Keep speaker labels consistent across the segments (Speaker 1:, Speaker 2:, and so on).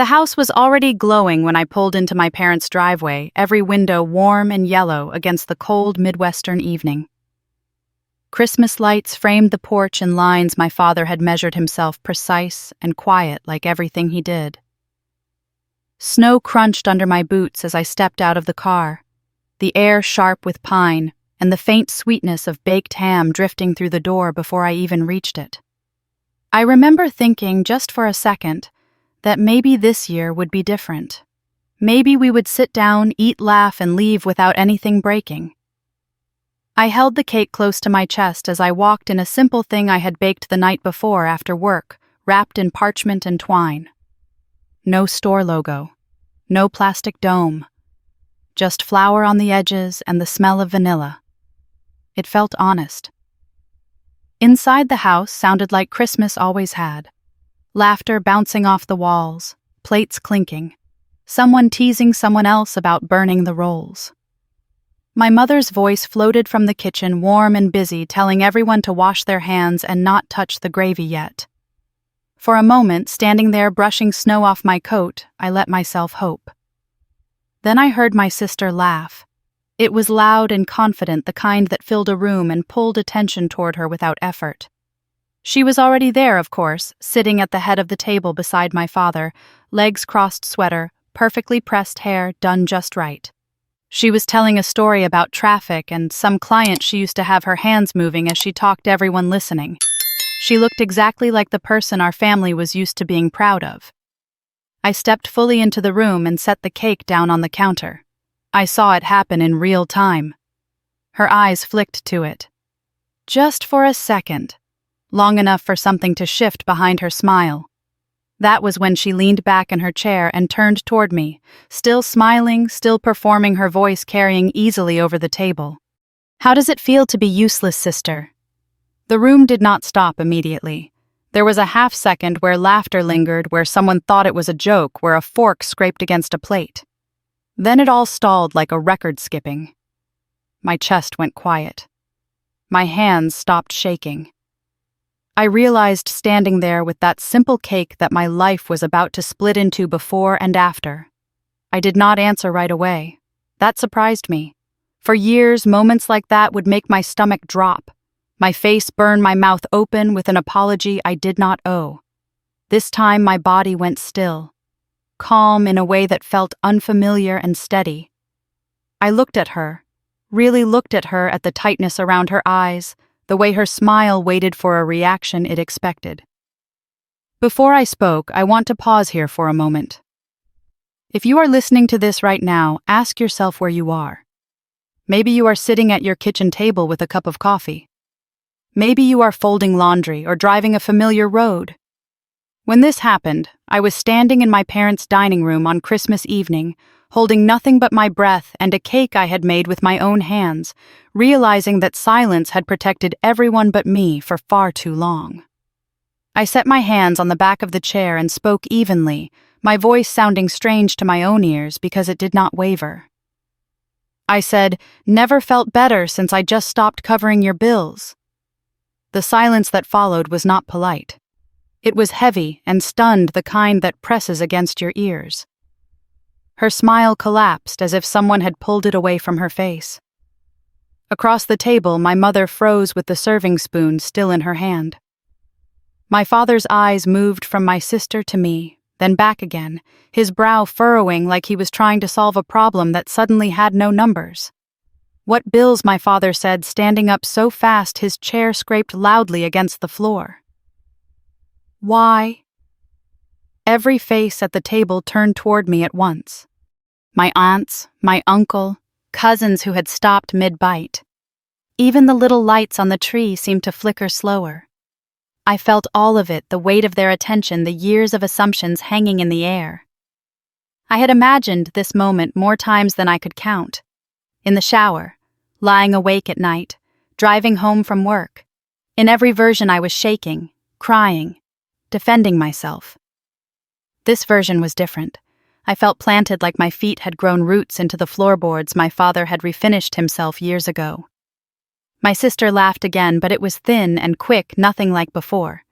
Speaker 1: The house was already glowing when I pulled into my parents' driveway, every window warm and yellow against the cold Midwestern evening. Christmas lights framed the porch in lines my father had measured himself, precise and quiet like everything he did. Snow crunched under my boots as I stepped out of the car, the air sharp with pine and the faint sweetness of baked ham drifting through the door before I even reached it. I remember thinking, just for a second, that maybe this year would be different. Maybe we would sit down, eat, laugh, and leave without anything breaking. I held the cake close to my chest as I walked in a simple thing I had baked the night before after work, wrapped in parchment and twine. No store logo, no plastic dome, just flour on the edges and the smell of vanilla. It felt honest. Inside the house sounded like Christmas always had. Laughter bouncing off the walls, plates clinking, someone teasing someone else about burning the rolls. My mother's voice floated from the kitchen, warm and busy, telling everyone to wash their hands and not touch the gravy yet. For a moment, standing there brushing snow off my coat, I let myself hope. Then I heard my sister laugh. It was loud and confident, the kind that filled a room and pulled attention toward her without effort. She was already there, of course, sitting at the head of the table beside my father, legs crossed, sweater, perfectly pressed hair, done just right. She was telling a story about traffic and some client she used to have her hands moving as she talked, everyone listening. She looked exactly like the person our family was used to being proud of. I stepped fully into the room and set the cake down on the counter. I saw it happen in real time. Her eyes flicked to it. Just for a second, long enough for something to shift behind her smile. That was when she leaned back in her chair and turned toward me, still smiling, still performing, her voice carrying easily over the table. "How does it feel to be useless, sister?" The room did not stop immediately. There was a half second where laughter lingered, where someone thought it was a joke, where a fork scraped against a plate. Then it all stalled like a record skipping. My chest went quiet. My hands stopped shaking. I realized, standing there with that simple cake, that my life was about to split into before and after. I did not answer right away. That surprised me. For years, moments like that would make my stomach drop, my face burn, my mouth open with an apology I did not owe. This time my body went still, calm in a way that felt unfamiliar and steady. I looked at her, really looked at her, at the tightness around her eyes, the way her smile waited for a reaction it expected. Before I spoke, I want to pause here for a moment. If you are listening to this right now, ask yourself where you are. Maybe you are sitting at your kitchen table with a cup of coffee. Maybe you are folding laundry or driving a familiar road. When this happened, I was standing in my parents' dining room on Christmas evening, holding nothing but my breath and a cake I had made with my own hands, realizing that silence had protected everyone but me for far too long. I set my hands on the back of the chair and spoke evenly, my voice sounding strange to my own ears because it did not waver. I said, "Never felt better since I just stopped covering your bills." The silence that followed was not polite. It was heavy and stunned, the kind that presses against your ears. Her smile collapsed as if someone had pulled it away from her face. Across the table, my mother froze with the serving spoon still in her hand. My father's eyes moved from my sister to me, then back again, his brow furrowing like he was trying to solve a problem that suddenly had no numbers. "What bills?" my father said, standing up so fast his chair scraped loudly against the floor. "Why?" Every face at the table turned toward me at once. My aunts, my uncle, cousins who had stopped mid-bite. Even the little lights on the tree seemed to flicker slower. I felt all of it, the weight of their attention, the years of assumptions hanging in the air. I had imagined this moment more times than I could count. In the shower, lying awake at night, driving home from work. In every version I was shaking, crying, defending myself. This version was different. I felt planted like my feet had grown roots into the floorboards my father had refinished himself years ago. My sister laughed again, but it was thin and quick, nothing like before.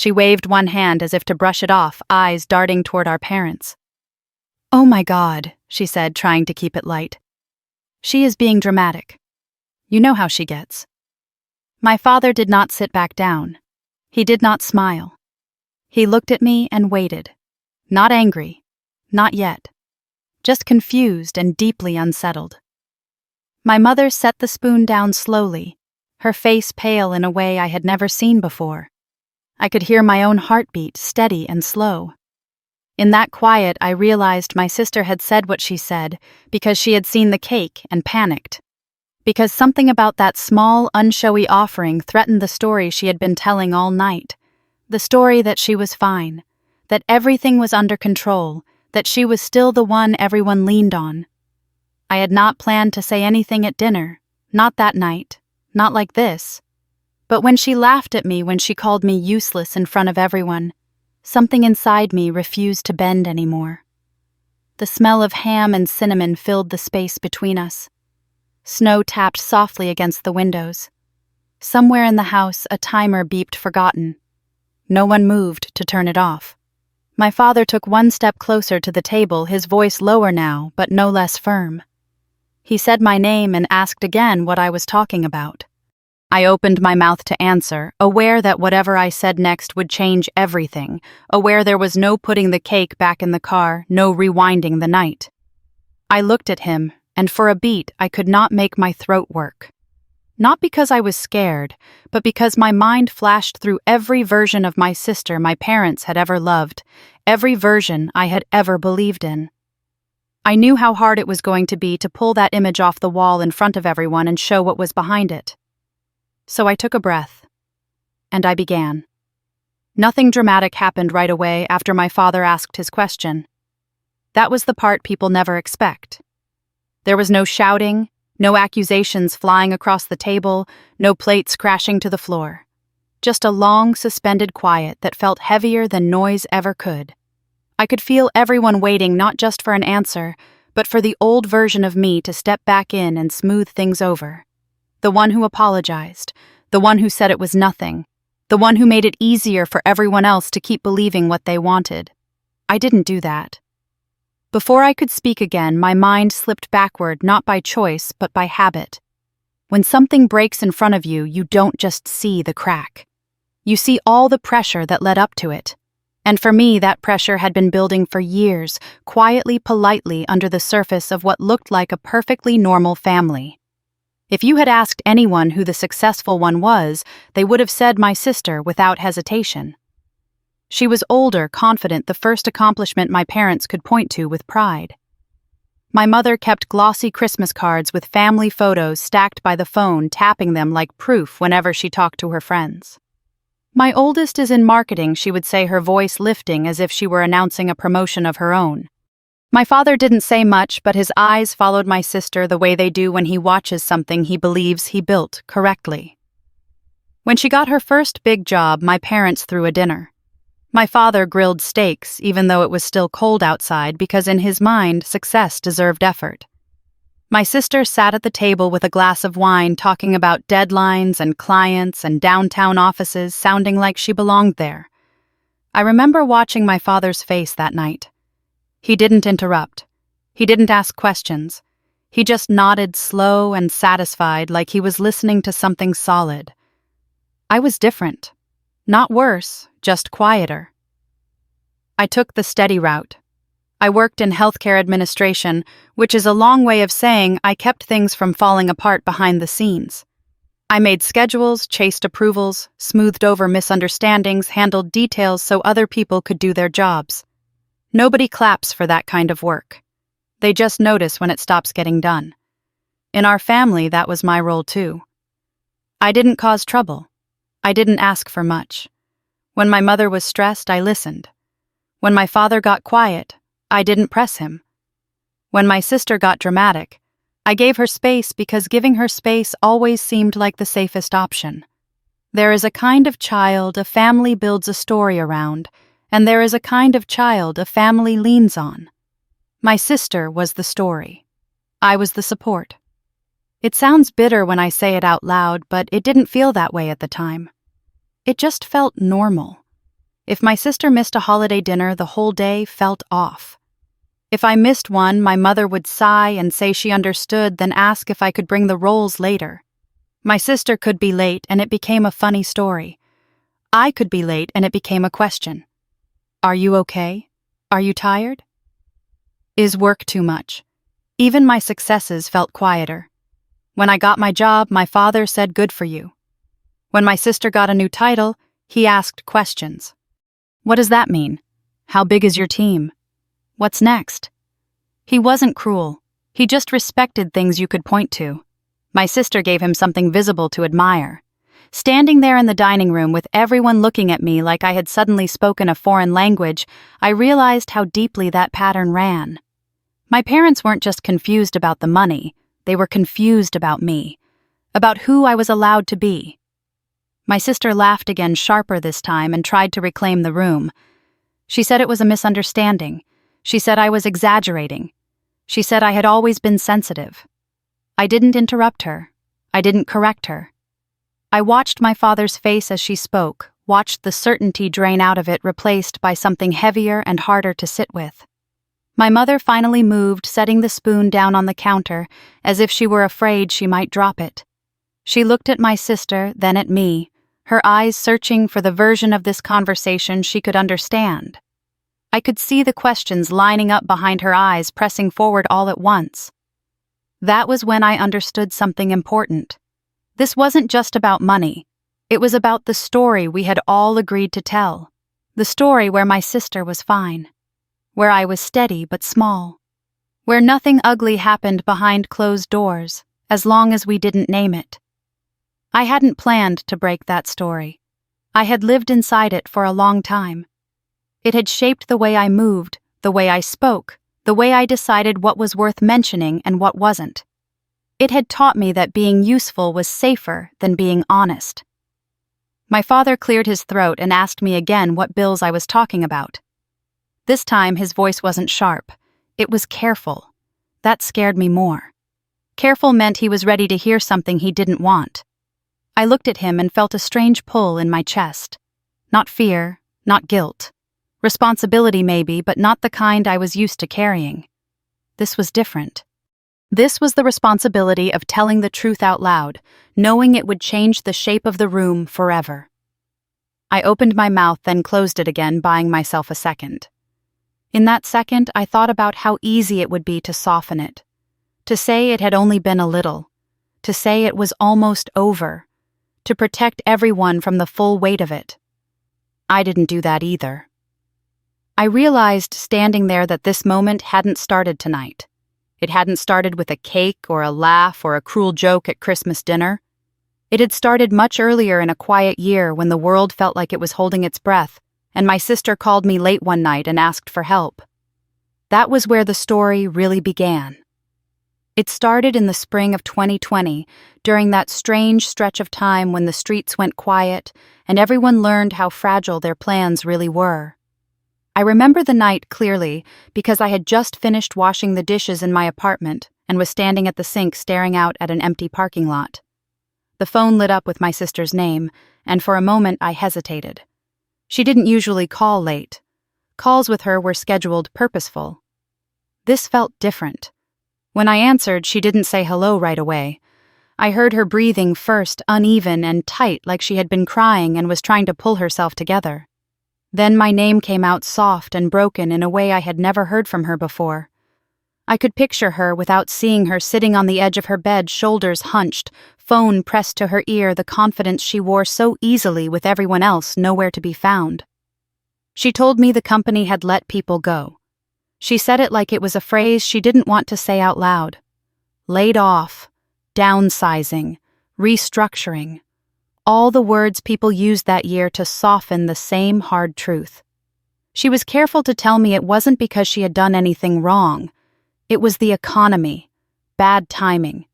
Speaker 1: She waved one hand as if to brush it off, eyes darting toward our parents. "Oh my God," she said, trying to keep it light. "She is being dramatic. You know how she gets." My father did not sit back down. He did not smile. He looked at me and waited. Not angry. Not yet. Just confused and deeply unsettled. My mother set the spoon down slowly, her face pale in a way I had never seen before. I could hear my own heartbeat, steady and slow. In that quiet, I realized my sister had said what she said because she had seen the cake and panicked. Because something about that small, unshowy offering threatened the story she had been telling all night. The story that she was fine, that everything was under control, that she was still the one everyone leaned on. I had not planned to say anything at dinner, not that night, not like this. But when she laughed at me when she called me useless in front of everyone, something inside me refused to bend anymore. The smell of ham and cinnamon filled the space between us. Snow tapped softly against the windows. Somewhere in the house, a timer beeped forgotten. No one moved to turn it off. My father took one step closer to the table, his voice lower now, but no less firm. He said my name and asked again what I was talking about. I opened my mouth to answer, aware that whatever I said next would change everything, aware there was no putting the cake back in the car, no rewinding the night. I looked at him, and for a beat I could not make my throat work. Not because I was scared, but because my mind flashed through every version of my sister my parents had ever loved, every version I had ever believed in. I knew how hard it was going to be to pull that image off the wall in front of everyone and show what was behind it. So I took a breath, and I began. Nothing dramatic happened right away after my father asked his question. That was the part people never expect. There was no shouting, no accusations flying across the table, no plates crashing to the floor. Just a long, suspended quiet that felt heavier than noise ever could. I could feel everyone waiting not just for an answer, but for the old version of me to step back in and smooth things over. The one who apologized, the one who said it was nothing, the one who made it easier for everyone else to keep believing what they wanted. I didn't do that. Before I could speak again, my mind slipped backward, not by choice, but by habit. When something breaks in front of you, you don't just see the crack. You see all the pressure that led up to it. And for me, that pressure had been building for years, quietly, politely, under the surface of what looked like a perfectly normal family. If you had asked anyone who the successful one was, they would have said my sister without hesitation. She was older, confident, the first accomplishment my parents could point to with pride. My mother kept glossy Christmas cards with family photos stacked by the phone, tapping them like proof whenever she talked to her friends. My oldest is in marketing, she would say, her voice lifting as if she were announcing a promotion of her own. My father didn't say much, but his eyes followed my sister the way they do when he watches something he believes he built correctly. When she got her first big job, my parents threw a dinner. My father grilled steaks, even though it was still cold outside, because in his mind, success deserved effort. My sister sat at the table with a glass of wine, talking about deadlines and clients and downtown offices, sounding like she belonged there. I remember watching my father's face that night. He didn't interrupt. He didn't ask questions. He just nodded slow and satisfied, like he was listening to something solid. I was different. Not worse, just quieter. I took the steady route. I worked in healthcare administration, which is a long way of saying I kept things from falling apart behind the scenes. I made schedules, chased approvals, smoothed over misunderstandings, handled details so other people could do their jobs. Nobody claps for that kind of work. They just notice when it stops getting done. In our family, that was my role too. I didn't cause trouble. I didn't ask for much. When my mother was stressed, I listened. When my father got quiet, I didn't press him. When my sister got dramatic, I gave her space because giving her space always seemed like the safest option. There is a kind of child a family builds a story around, and there is a kind of child a family leans on. My sister was the story. I was the support. It sounds bitter when I say it out loud, but it didn't feel that way at the time. It just felt normal. If my sister missed a holiday dinner, the whole day felt off. If I missed one, my mother would sigh and say she understood, then ask if I could bring the rolls later. My sister could be late, and it became a funny story. I could be late, and it became a question. Are you okay? Are you tired? Is work too much? Even my successes felt quieter. When I got my job, my father said, "Good for you." When my sister got a new title, he asked questions. What does that mean? How big is your team? What's next? He wasn't cruel. He just respected things you could point to. My sister gave him something visible to admire. Standing there in the dining room with everyone looking at me like I had suddenly spoken a foreign language, I realized how deeply that pattern ran. My parents weren't just confused about the money, they were confused about me, about who I was allowed to be. My sister laughed again, sharper this time, and tried to reclaim the room. She said it was a misunderstanding. She said I was exaggerating. She said I had always been sensitive. I didn't interrupt her. I didn't correct her. I watched my father's face as she spoke, watched the certainty drain out of it, replaced by something heavier and harder to sit with. My mother finally moved, setting the spoon down on the counter, as if she were afraid she might drop it. She looked at my sister, then at me, her eyes searching for the version of this conversation she could understand. I could see the questions lining up behind her eyes, pressing forward all at once. That was when I understood something important. This wasn't just about money. It was about the story we had all agreed to tell. The story where my sister was fine. Where I was steady but small. Where nothing ugly happened behind closed doors, as long as we didn't name it. I hadn't planned to break that story. I had lived inside it for a long time. It had shaped the way I moved, the way I spoke, the way I decided what was worth mentioning and what wasn't. It had taught me that being useful was safer than being honest. My father cleared his throat and asked me again what bills I was talking about. This time his voice wasn't sharp. It was careful. That scared me more. Careful meant he was ready to hear something he didn't want. I looked at him and felt a strange pull in my chest. Not fear, not guilt. Responsibility maybe, but not the kind I was used to carrying. This was different. This was the responsibility of telling the truth out loud, knowing it would change the shape of the room forever. I opened my mouth, then closed it again, buying myself a second. In that second, I thought about how easy it would be to soften it. To say it had only been a little. To say it was almost over. To protect everyone from the full weight of it. I didn't do that either. I realized standing there that this moment hadn't started tonight. It hadn't started with a cake or a laugh or a cruel joke at Christmas dinner. It had started much earlier in a quiet year when the world felt like it was holding its breath, and my sister called me late one night and asked for help. That was where the story really began. It started in the spring of 2020, during that strange stretch of time when the streets went quiet and everyone learned how fragile their plans really were. I remember the night clearly because I had just finished washing the dishes in my apartment and was standing at the sink staring out at an empty parking lot. The phone lit up with my sister's name, and for a moment I hesitated. She didn't usually call late. Calls with her were scheduled purposeful. This felt different. When I answered, she didn't say hello right away. I heard her breathing first, uneven and tight, like she had been crying and was trying to pull herself together. Then my name came out soft and broken in a way I had never heard from her before. I could picture her, without seeing her, sitting on the edge of her bed, shoulders hunched, phone pressed to her ear, the confidence she wore so easily with everyone else nowhere to be found. She told me the company had let people go. She said it like it was a phrase she didn't want to say out loud. Laid off, downsizing, restructuring. All the words people used that year to soften the same hard truth. She was careful to tell me it wasn't because she had done anything wrong. It was the economy. Bad timing.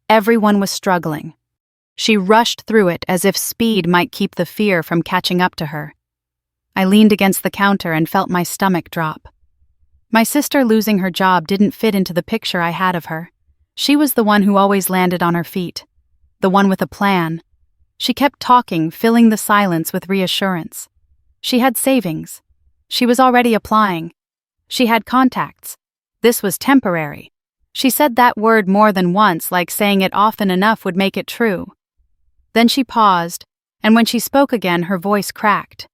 Speaker 1: Everyone was struggling. She rushed through it as if speed might keep the fear from catching up to her. I leaned against the counter and felt my stomach drop. My sister losing her job didn't fit into the picture I had of her. She was the one who always landed on her feet. The one with a plan. She kept talking, filling the silence with reassurance. She had savings. She was already applying. She had contacts. This was temporary. She said that word more than once, like saying it often enough would make it true. Then she paused, and when she spoke again, her voice cracked.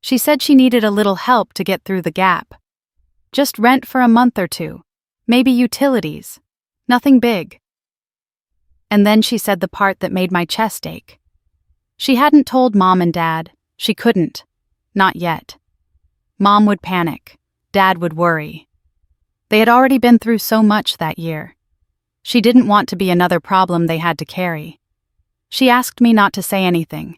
Speaker 1: She said she needed a little help to get through the gap. Just rent for a month or two. Maybe utilities. Nothing big. And then she said the part that made my chest ache. She hadn't told Mom and Dad. She couldn't. Not yet. Mom would panic. Dad would worry. They had already been through so much that year. She didn't want to be another problem they had to carry. She asked me not to say anything.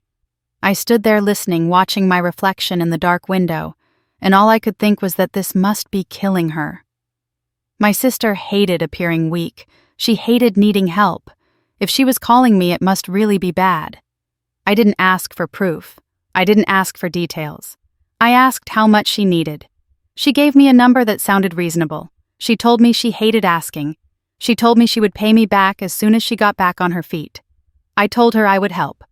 Speaker 1: I stood there listening, watching my reflection in the dark window, and all I could think was that this must be killing her. My sister hated appearing weak. She hated needing help. If she was calling me, it must really be bad. I didn't ask for proof. I didn't ask for details. I asked how much she needed. She gave me a number that sounded reasonable. She told me she hated asking. She told me she would pay me back as soon as she got back on her feet. I told her I would help.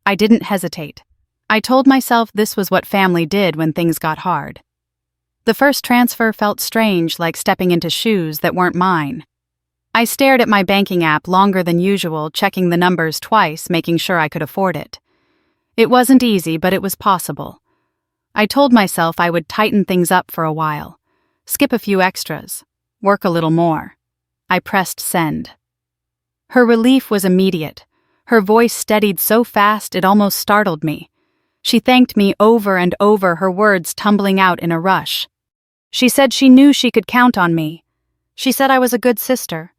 Speaker 1: I didn't hesitate. I told myself this was what family did when things got hard. The first transfer felt strange, like stepping into shoes that weren't mine. I stared at my banking app longer than usual, checking the numbers twice, making sure I could afford it. It wasn't easy, but it was possible. I told myself I would tighten things up for a while, skip a few extras, work a little more. I pressed send. Her relief was immediate. Her voice steadied so fast it almost startled me. She thanked me over and over, her words tumbling out in a rush. She said she knew she could count on me. She said I was a good sister.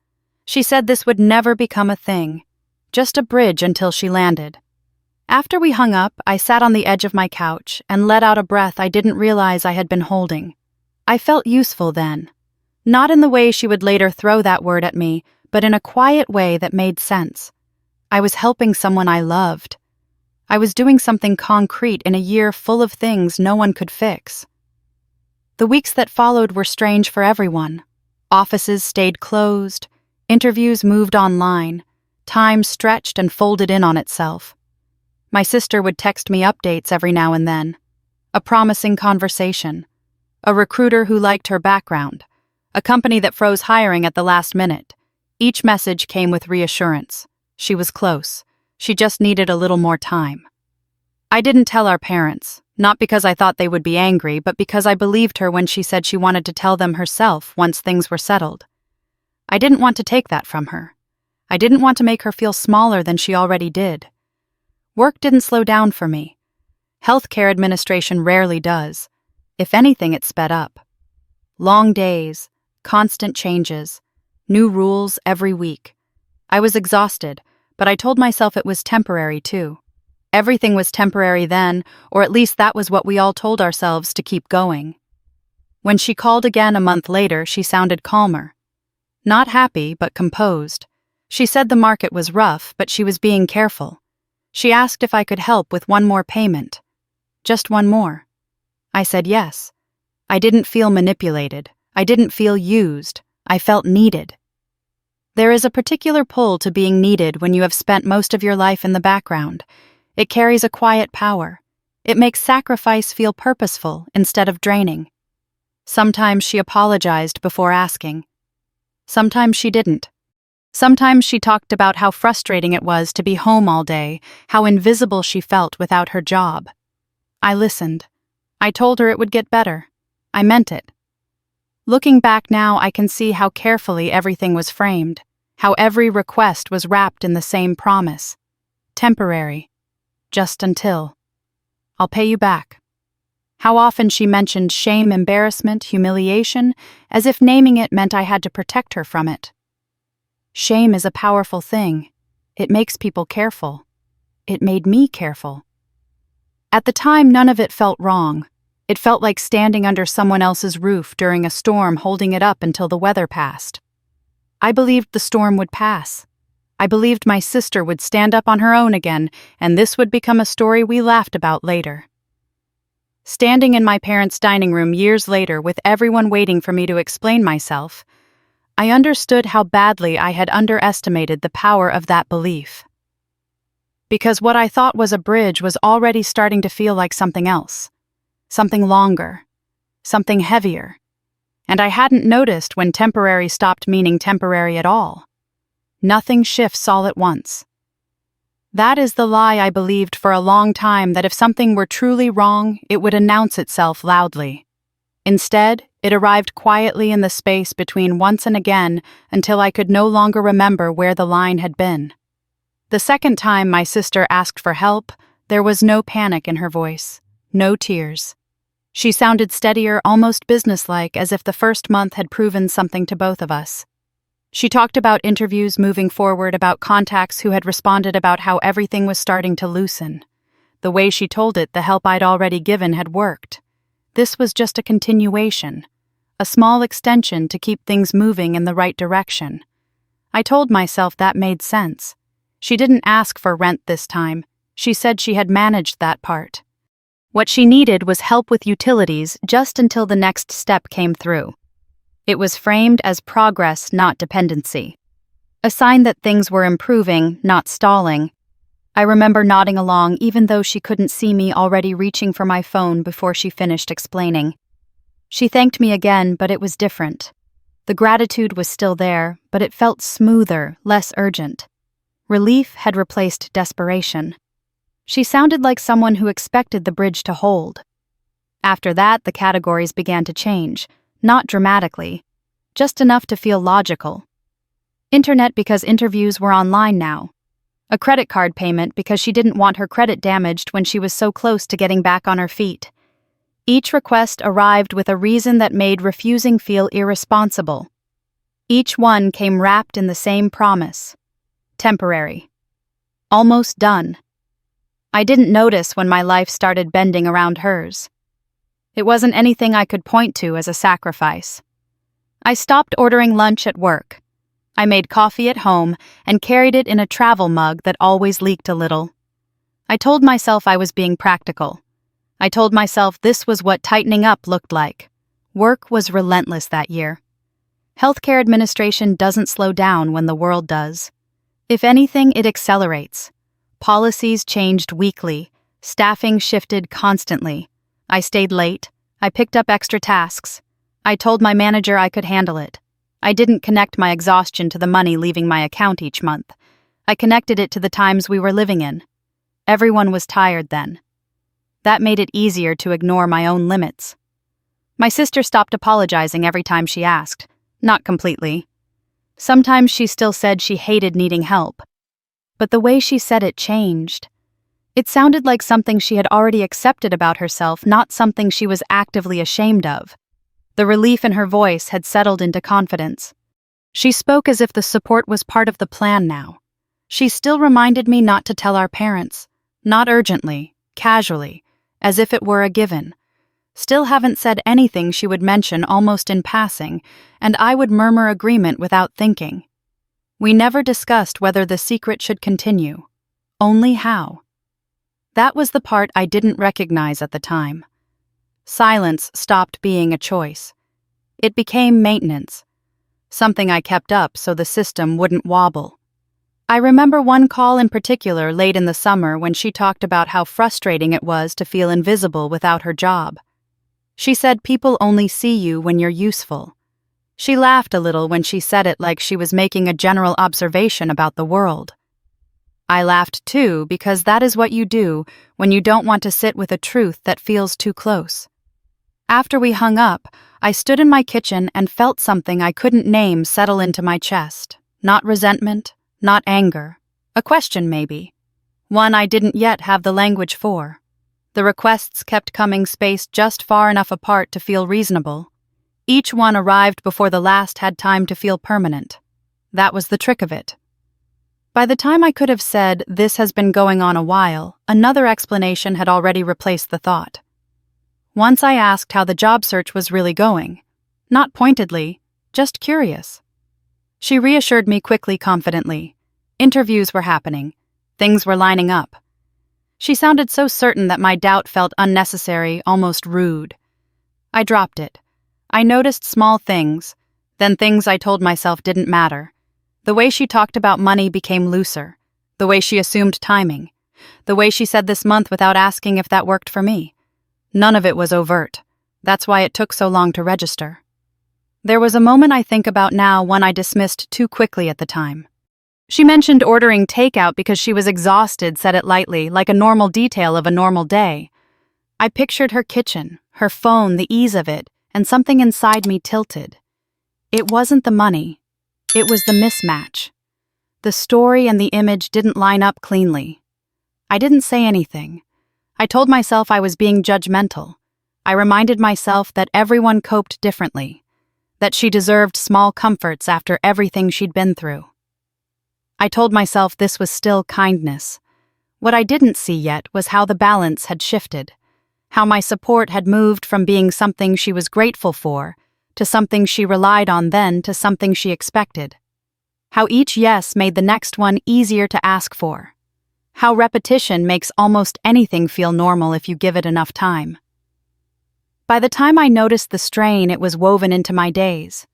Speaker 1: She said this would never become a thing, just a bridge until she landed. After we hung up, I sat on the edge of my couch and let out a breath I didn't realize I had been holding. I felt useful then. Not in the way she would later throw that word at me, but in a quiet way that made sense. I was helping someone I loved. I was doing something concrete in a year full of things no one could fix. The weeks that followed were strange for everyone. Offices stayed closed. Interviews moved online. Time stretched and folded in on itself. My sister would text me updates every now and then. A promising conversation. A recruiter who liked her background. A company that froze hiring at the last minute. Each message came with reassurance. She was close. She just needed a little more time. I didn't tell our parents, not because I thought they would be angry, but because I believed her when she said she wanted to tell them herself once things were settled. I didn't want to take that from her. I didn't want to make her feel smaller than she already did. Work didn't slow down for me. Healthcare administration rarely does. If anything, it sped up. Long days, constant changes, new rules every week. I was exhausted, but I told myself it was temporary too. Everything was temporary then, or at least that was what we all told ourselves to keep going. When she called again a month later, she sounded calmer. Not happy, but composed. She said the market was rough, but she was being careful. She asked if I could help with one more payment. Just one more. I said yes. I didn't feel manipulated. I didn't feel used. I felt needed. There is a particular pull to being needed when you have spent most of your life in the background. It carries a quiet power. It makes sacrifice feel purposeful instead of draining. Sometimes she apologized before asking. Sometimes she didn't. Sometimes she talked about how frustrating it was to be home all day, how invisible she felt without her job. I listened. I told her it would get better. I meant it. Looking back now, I can see how carefully everything was framed, how every request was wrapped in the same promise. Temporary. Just until. I'll pay you back. How often she mentioned shame, embarrassment, humiliation, as if naming it meant I had to protect her from it. Shame is a powerful thing. It makes people careful. It made me careful. At the time, none of it felt wrong. It felt like standing under someone else's roof during a storm, holding it up until the weather passed. I believed the storm would pass. I believed my sister would stand up on her own again, and this would become a story we laughed about later. Standing in my parents' dining room years later with everyone waiting for me to explain myself, I understood how badly I had underestimated the power of that belief. Because what I thought was a bridge was already starting to feel like something else. something longer, something heavier. And I hadn't noticed when temporary stopped meaning temporary at all. Nothing shifts all at once. That is the lie I believed for a long time, that if something were truly wrong, it would announce itself loudly. Instead, it arrived quietly in the space between once and again until I could no longer remember where the line had been. The second time my sister asked for help, there was no panic in her voice, no tears. She sounded steadier, almost businesslike, as if the first month had proven something to both of us. She talked about interviews moving forward, about contacts who had responded, about how everything was starting to loosen. The way she told it, the help I'd already given had worked. This was just a continuation, a small extension to keep things moving in the right direction. I told myself that made sense. She didn't ask for rent this time. She said she had managed that part. What she needed was help with utilities just until the next step came through. It was framed as progress, not dependency. A sign that things were improving, not stalling. I remember nodding along even though she couldn't see me, already reaching for my phone before she finished explaining. She thanked me again, but it was different. The gratitude was still there, but it felt smoother, less urgent. Relief had replaced desperation. She sounded like someone who expected the bridge to hold. After that, the categories began to change, not dramatically, just enough to feel logical. Internet because interviews were online now. A credit card payment because she didn't want her credit damaged when she was so close to getting back on her feet. Each request arrived with a reason that made refusing feel irresponsible. Each one came wrapped in the same promise. Temporary. Almost done. I didn't notice when my life started bending around hers. It wasn't anything I could point to as a sacrifice. I stopped ordering lunch at work. I made coffee at home and carried it in a travel mug that always leaked a little. I told myself I was being practical. I told myself this was what tightening up looked like. Work was relentless that year. Healthcare administration doesn't slow down when the world does. If anything, it accelerates. Policies changed weekly. Staffing shifted constantly. I stayed late. I picked up extra tasks. I told my manager I could handle it. I didn't connect my exhaustion to the money leaving my account each month. I connected it to the times we were living in. Everyone was tired then. That made it easier to ignore my own limits. My sister stopped apologizing every time she asked. Not completely. Sometimes she still said she hated needing help. But the way she said it changed. It sounded like something she had already accepted about herself, not something she was actively ashamed of. The relief in her voice had settled into confidence. She spoke as if the support was part of the plan now. She still reminded me not to tell our parents. Not urgently, casually, as if it were a given. Still haven't said anything she would mention almost in passing, and I would murmur agreement without thinking. We never discussed whether the secret should continue. Only how. That was the part I didn't recognize at the time. Silence stopped being a choice. It became maintenance. Something I kept up so the system wouldn't wobble. I remember one call in particular late in the summer when she talked about how frustrating it was to feel invisible without her job. She said people only see you when you're useful. She laughed a little when she said it, like she was making a general observation about the world. I laughed too, because that is what you do when you don't want to sit with a truth that feels too close. After we hung up, I stood in my kitchen and felt something I couldn't name settle into my chest. Not resentment, not anger. A question maybe. One I didn't yet have the language for. The requests kept coming, spaced just far enough apart to feel reasonable. Each one arrived before the last had time to feel permanent. That was the trick of it. By the time I could have said, "This has been going on a while," another explanation had already replaced the thought. Once I asked how the job search was really going. Not pointedly, just curious. She reassured me quickly, confidently. Interviews were happening. Things were lining up. She sounded so certain that my doubt felt unnecessary, almost rude. I dropped it. I noticed small things, then things I told myself didn't matter. The way she talked about money became looser. The way she assumed timing. The way she said this month without asking if that worked for me. None of it was overt. That's why it took so long to register. There was a moment I think about now, one I dismissed too quickly at the time. She mentioned ordering takeout because she was exhausted, said it lightly, like a normal detail of a normal day. I pictured her kitchen, her phone, the ease of it, and something inside me tilted. It wasn't the money. It was the mismatch. The story and the image didn't line up cleanly. I didn't say anything. I told myself I was being judgmental. I reminded myself that everyone coped differently, that she deserved small comforts after everything she'd been through. I told myself this was still kindness. What I didn't see yet was how the balance had shifted, how my support had moved from being something she was grateful for to something she relied on, then to something she expected. How each yes made the next one easier to ask for. How repetition makes almost anything feel normal if you give it enough time. By the time I noticed the strain, it was woven into my days.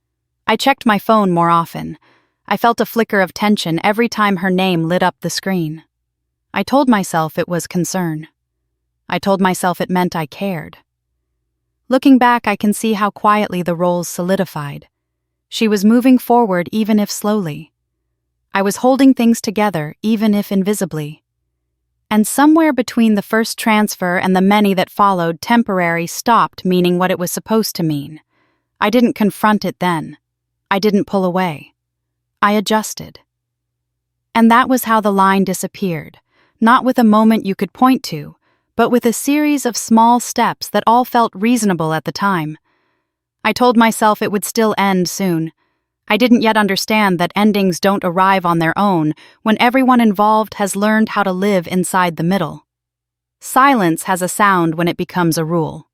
Speaker 1: I checked my phone more often. I felt a flicker of tension every time her name lit up the screen. I told myself it was concern. I told myself it meant I cared. Looking back, I can see how quietly the roles solidified. She was moving forward, even if slowly. I was holding things together, even if invisibly. And somewhere between the first transfer and the many that followed, temporary stopped meaning what it was supposed to mean. I didn't confront it then. I didn't pull away. I adjusted. And that was how the line disappeared, not with a moment you could point to, but with a series of small steps that all felt reasonable at the time. I told myself it would still end soon. I didn't yet understand that endings don't arrive on their own when everyone involved has learned how to live inside the middle. Silence has a sound when it becomes a rule.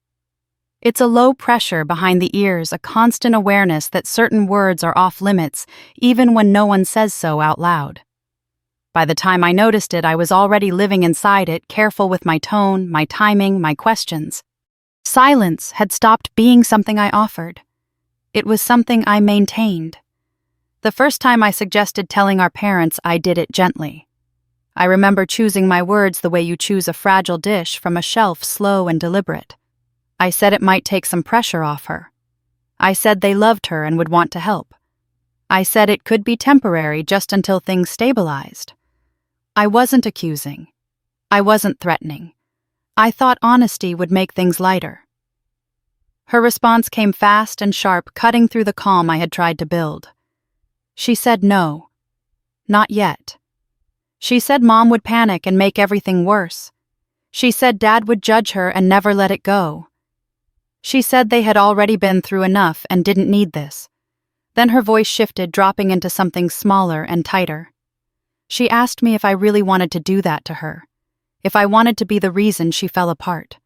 Speaker 1: It's a low pressure behind the ears, a constant awareness that certain words are off limits, even when no one says so out loud. By the time I noticed it, I was already living inside it, careful with my tone, my timing, my questions. Silence had stopped being something I offered. It was something I maintained. The first time I suggested telling our parents, I did it gently. I remember choosing my words the way you choose a fragile dish from a shelf, slow and deliberate. I said it might take some pressure off her. I said they loved her and would want to help. I said it could be temporary, just until things stabilized. I wasn't accusing. I wasn't threatening. I thought honesty would make things lighter. Her response came fast and sharp, cutting through the calm I had tried to build. She said no. Not yet. She said Mom would panic and make everything worse. She said Dad would judge her and never let it go. She said they had already been through enough and didn't need this. Then her voice shifted, dropping into something smaller and tighter. She asked me if I really wanted to do that to her, if I wanted to be the reason she fell apart.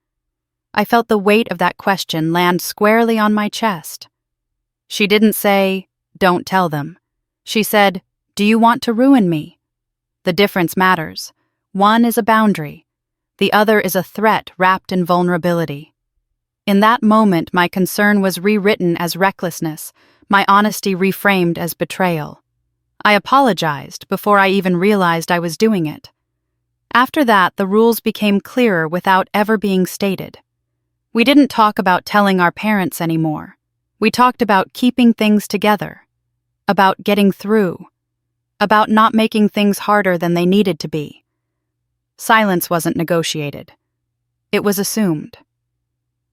Speaker 1: I felt the weight of that question land squarely on my chest. She didn't say, "Don't tell them." She said, "Do you want to ruin me?" The difference matters. One is a boundary. The other is a threat wrapped in vulnerability. In that moment, my concern was rewritten as recklessness, my honesty reframed as betrayal. I apologized before I even realized I was doing it. After that, the rules became clearer without ever being stated. We didn't talk about telling our parents anymore. We talked about keeping things together, about getting through, about not making things harder than they needed to be. Silence wasn't negotiated. It was assumed.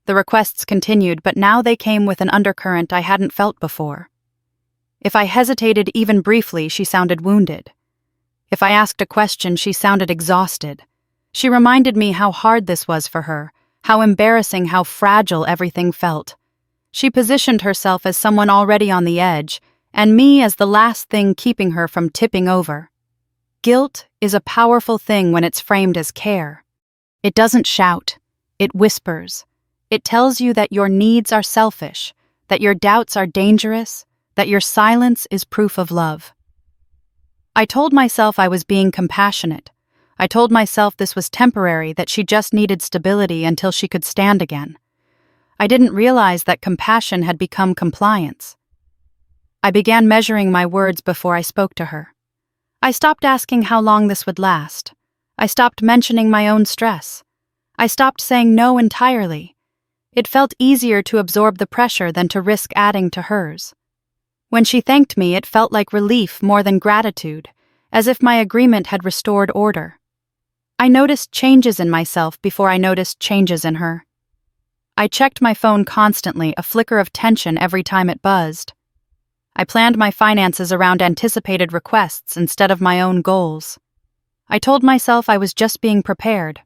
Speaker 1: The requests continued, but now they came with an undercurrent I hadn't felt before. If I hesitated even briefly, she sounded wounded. If I asked a question, she sounded exhausted. She reminded me how hard this was for her, how embarrassing, how fragile everything felt. She positioned herself as someone already on the edge, and me as the last thing keeping her from tipping over. Guilt is a powerful thing when it's framed as care. It doesn't shout. It whispers. It tells you that your needs are selfish, that your doubts are dangerous, that your silence is proof of love. I told myself I was being compassionate. I told myself this was temporary, that she just needed stability until she could stand again. I didn't realize that compassion had become compliance. I began measuring my words before I spoke to her. I stopped asking how long this would last. I stopped mentioning my own stress. I stopped saying no entirely. It felt easier to absorb the pressure than to risk adding to hers. When she thanked me, it felt like relief more than gratitude, as if my agreement had restored order. I noticed changes in myself before I noticed changes in her. I checked my phone constantly, a flicker of tension every time it buzzed. I planned my finances around anticipated requests instead of my own goals. I told myself I was just being prepared.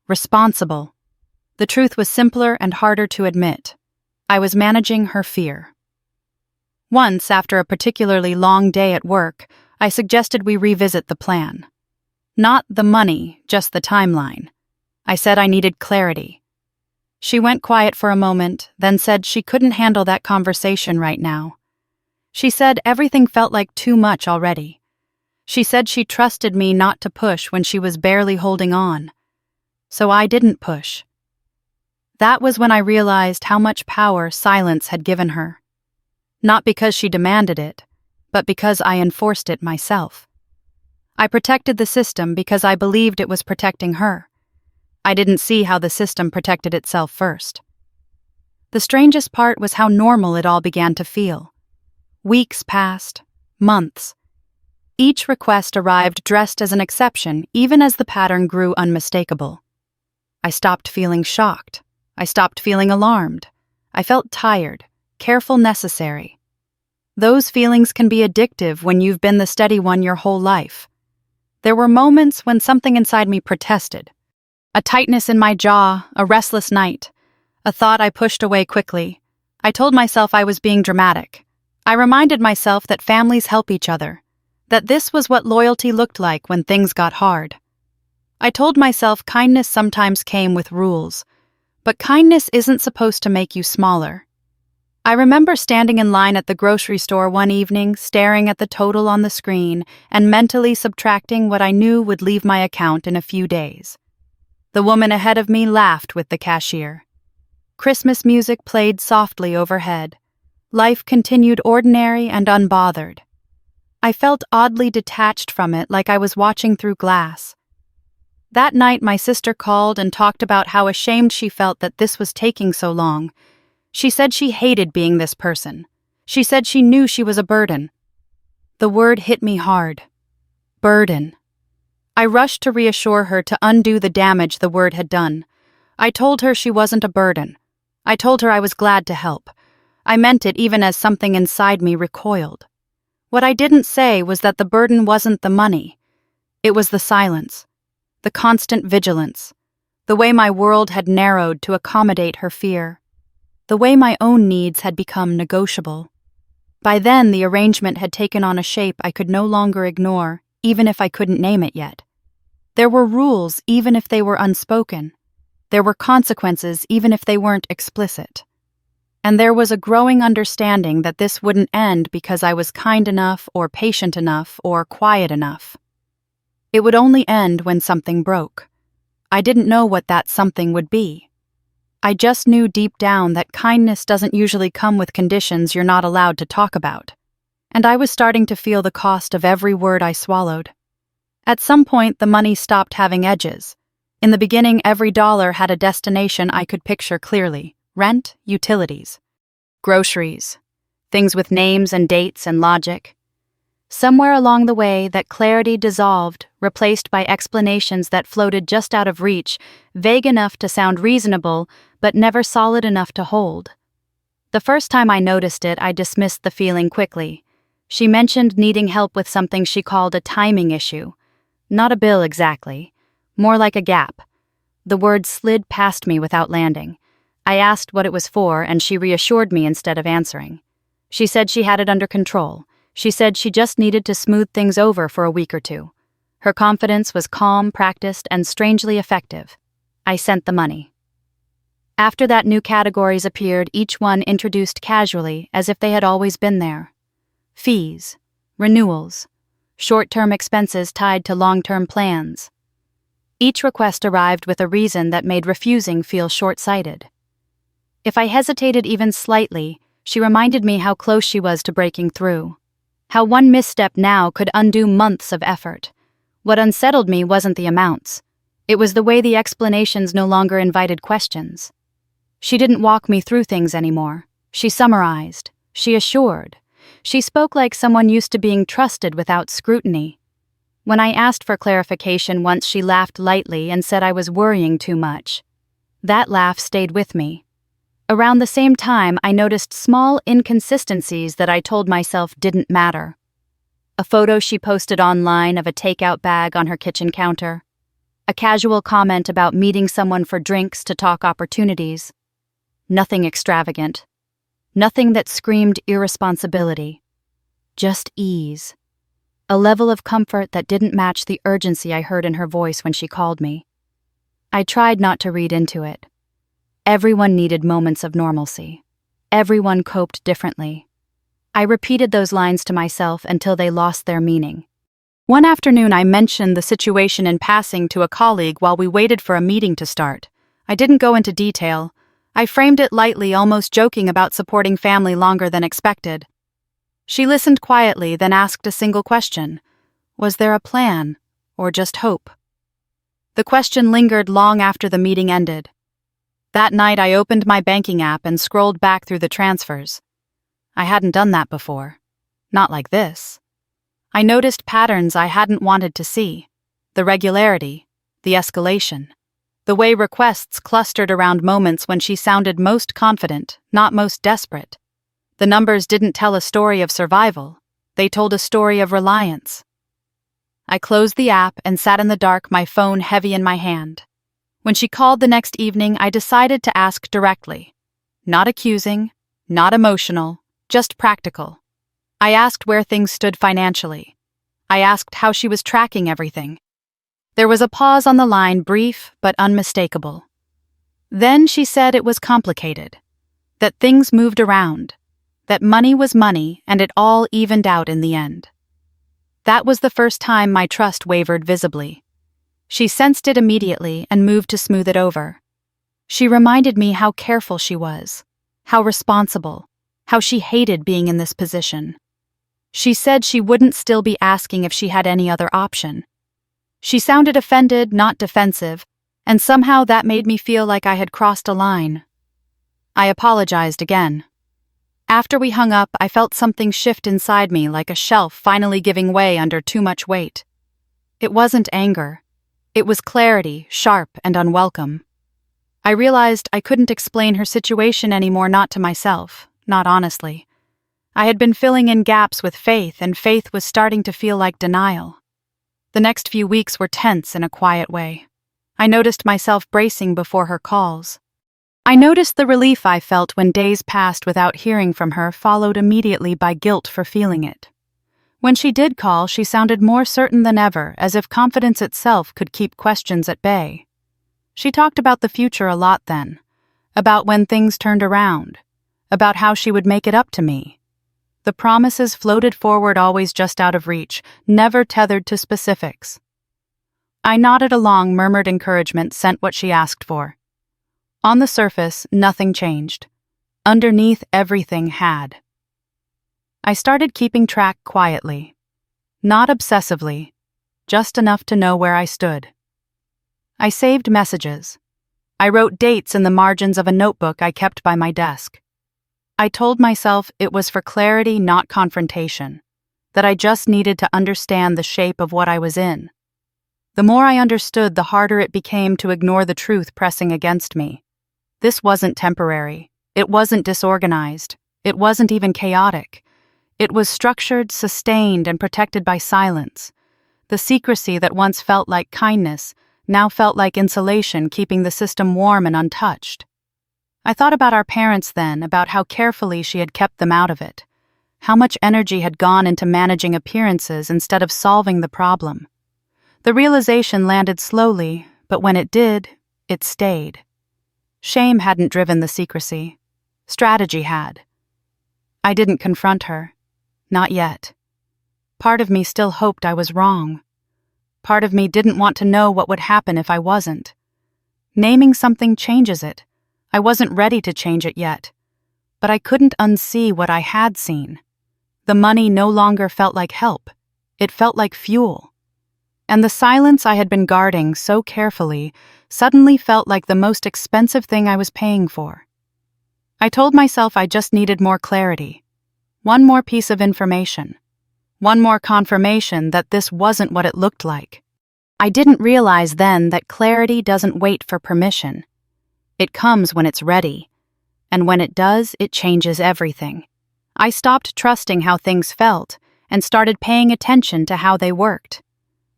Speaker 1: Responsible. The truth was simpler and harder to admit. I was managing her fear. Once, after a particularly long day at work, I suggested we revisit the plan. Not the money, just the timeline. I said I needed clarity. She went quiet for a moment, then said she couldn't handle that conversation right now. She said everything felt like too much already. She said she trusted me not to push when she was barely holding on. So I didn't push. That was when I realized how much power silence had given her. Not because she demanded it, but because I enforced it myself. I protected the system because I believed it was protecting her. I didn't see how the system protected itself first. The strangest part was how normal it all began to feel. Weeks passed, months. Each request arrived dressed as an exception, even as the pattern grew unmistakable. I stopped feeling shocked. I stopped feeling alarmed. I felt tired, careful, necessary. Those feelings can be addictive when you've been the steady one your whole life. There were moments when something inside me protested. A tightness in my jaw, a restless night, a thought I pushed away quickly. I told myself I was being dramatic. I reminded myself that families help each other, that this was what loyalty looked like when things got hard. I told myself kindness sometimes came with rules, but kindness isn't supposed to make you smaller. I remember standing in line at the grocery store one evening, staring at the total on the screen and mentally subtracting what I knew would leave my account in a few days. The woman ahead of me laughed with the cashier. Christmas music played softly overhead. Life continued ordinary and unbothered. I felt oddly detached from it, like I was watching through glass. That night, my sister called and talked about how ashamed she felt that this was taking so long. She said she hated being this person. She said she knew she was a burden. The word hit me hard. Burden. I rushed to reassure her to undo the damage the word had done. I told her she wasn't a burden. I told her I was glad to help. I meant it even as something inside me recoiled. What I didn't say was that the burden wasn't the money. It was the silence, the constant vigilance, the way my world had narrowed to accommodate her fear, the way my own needs had become negotiable. By then, the arrangement had taken on a shape I could no longer ignore, even if I couldn't name it yet. There were rules even if they were unspoken. There were consequences even if they weren't explicit. And there was a growing understanding that this wouldn't end because I was kind enough or patient enough or quiet enough. It would only end when something broke. I didn't know what that something would be. I just knew deep down that kindness doesn't usually come with conditions you're not allowed to talk about. And I was starting to feel the cost of every word I swallowed. At some point, the money stopped having edges. In the beginning, every dollar had a destination I could picture clearly: rent, utilities, groceries, things with names and dates and logic. Somewhere along the way, that clarity dissolved, replaced by explanations that floated just out of reach, vague enough to sound reasonable, but never solid enough to hold. The first time I noticed it, I dismissed the feeling quickly. She mentioned needing help with something she called a timing issue. Not a bill exactly, more like a gap. The word slid past me without landing. I asked what it was for, and she reassured me instead of answering. She said she had it under control. She said she just needed to smooth things over for a week or two. Her confidence was calm, practiced, and strangely effective. I sent the money. After that, new categories appeared, each one introduced casually, as if they had always been there. Fees, renewals, short-term expenses tied to long-term plans. Each request arrived with a reason that made refusing feel short-sighted. If I hesitated even slightly, she reminded me how close she was to breaking through. How one misstep now could undo months of effort. What unsettled me wasn't the amounts. It was the way the explanations no longer invited questions. She didn't walk me through things anymore. She summarized. She assured. She spoke like someone used to being trusted without scrutiny. When I asked for clarification once, she laughed lightly and said I was worrying too much. That laugh stayed with me. Around the same time, I noticed small inconsistencies that I told myself didn't matter. A photo she posted online of a takeout bag on her kitchen counter. A casual comment about meeting someone for drinks to talk opportunities. Nothing extravagant. Nothing that screamed irresponsibility. Just ease. A level of comfort that didn't match the urgency I heard in her voice when she called me. I tried not to read into it. Everyone needed moments of normalcy. Everyone coped differently. I repeated those lines to myself until they lost their meaning. One afternoon, I mentioned the situation in passing to a colleague while we waited for a meeting to start. I didn't go into detail. I framed it lightly, almost joking about supporting family longer than expected. She listened quietly, then asked a single question. Was there a plan, or just hope? The question lingered long after the meeting ended. That night, I opened my banking app and scrolled back through the transfers. I hadn't done that before. Not like this. I noticed patterns I hadn't wanted to see. The regularity, the escalation. The way requests clustered around moments when she sounded most confident, not most desperate. The numbers didn't tell a story of survival. They told a story of reliance. I closed the app and sat in the dark, my phone heavy in my hand. When she called the next evening, I decided to ask directly. Not accusing, not emotional, just practical. I asked where things stood financially. I asked how she was tracking everything. There was a pause on the line, brief but unmistakable. Then she said it was complicated, that things moved around, that money was money and it all evened out in the end. That was the first time my trust wavered visibly. She sensed it immediately and moved to smooth it over. She reminded me how careful she was, how responsible, how she hated being in this position. She said she wouldn't still be asking if she had any other option. She sounded offended, not defensive, and somehow that made me feel like I had crossed a line. I apologized again. After we hung up, I felt something shift inside me, like a shelf finally giving way under too much weight. It wasn't anger. It was clarity, sharp and unwelcome. I realized I couldn't explain her situation anymore, not to myself, not honestly. I had been filling in gaps with faith, and faith was starting to feel like denial. The next few weeks were tense in a quiet way. I noticed myself bracing before her calls. I noticed the relief I felt when days passed without hearing from her, followed immediately by guilt for feeling it. When she did call, she sounded more certain than ever, as if confidence itself could keep questions at bay. She talked about the future a lot then, about when things turned around, about how she would make it up to me. The promises floated forward, always just out of reach, never tethered to specifics. I nodded along, murmured encouragement, sent what she asked for. On the surface, nothing changed. Underneath, everything had. I started keeping track quietly. Not obsessively, just enough to know where I stood. I saved messages. I wrote dates in the margins of a notebook I kept by my desk. I told myself it was for clarity, not confrontation, that I just needed to understand the shape of what I was in. The more I understood, the harder it became to ignore the truth pressing against me. This wasn't temporary. It wasn't disorganized. It wasn't even chaotic. It was structured, sustained, and protected by silence. The secrecy that once felt like kindness now felt like insulation, keeping the system warm and untouched. I thought about our parents then, about how carefully she had kept them out of it, how much energy had gone into managing appearances instead of solving the problem. The realization landed slowly, but when it did, it stayed. Shame hadn't driven the secrecy. Strategy had. I didn't confront her. Not yet. Part of me still hoped I was wrong. Part of me didn't want to know what would happen if I wasn't. Naming something changes it. I wasn't ready to change it yet. But I couldn't unsee what I had seen. The money no longer felt like help. It felt like fuel. And the silence I had been guarding so carefully suddenly felt like the most expensive thing I was paying for. I told myself I just needed more clarity. One more piece of information. One more confirmation that this wasn't what it looked like. I didn't realize then that clarity doesn't wait for permission. It comes when it's ready. And when it does, it changes everything. I stopped trusting how things felt and started paying attention to how they worked.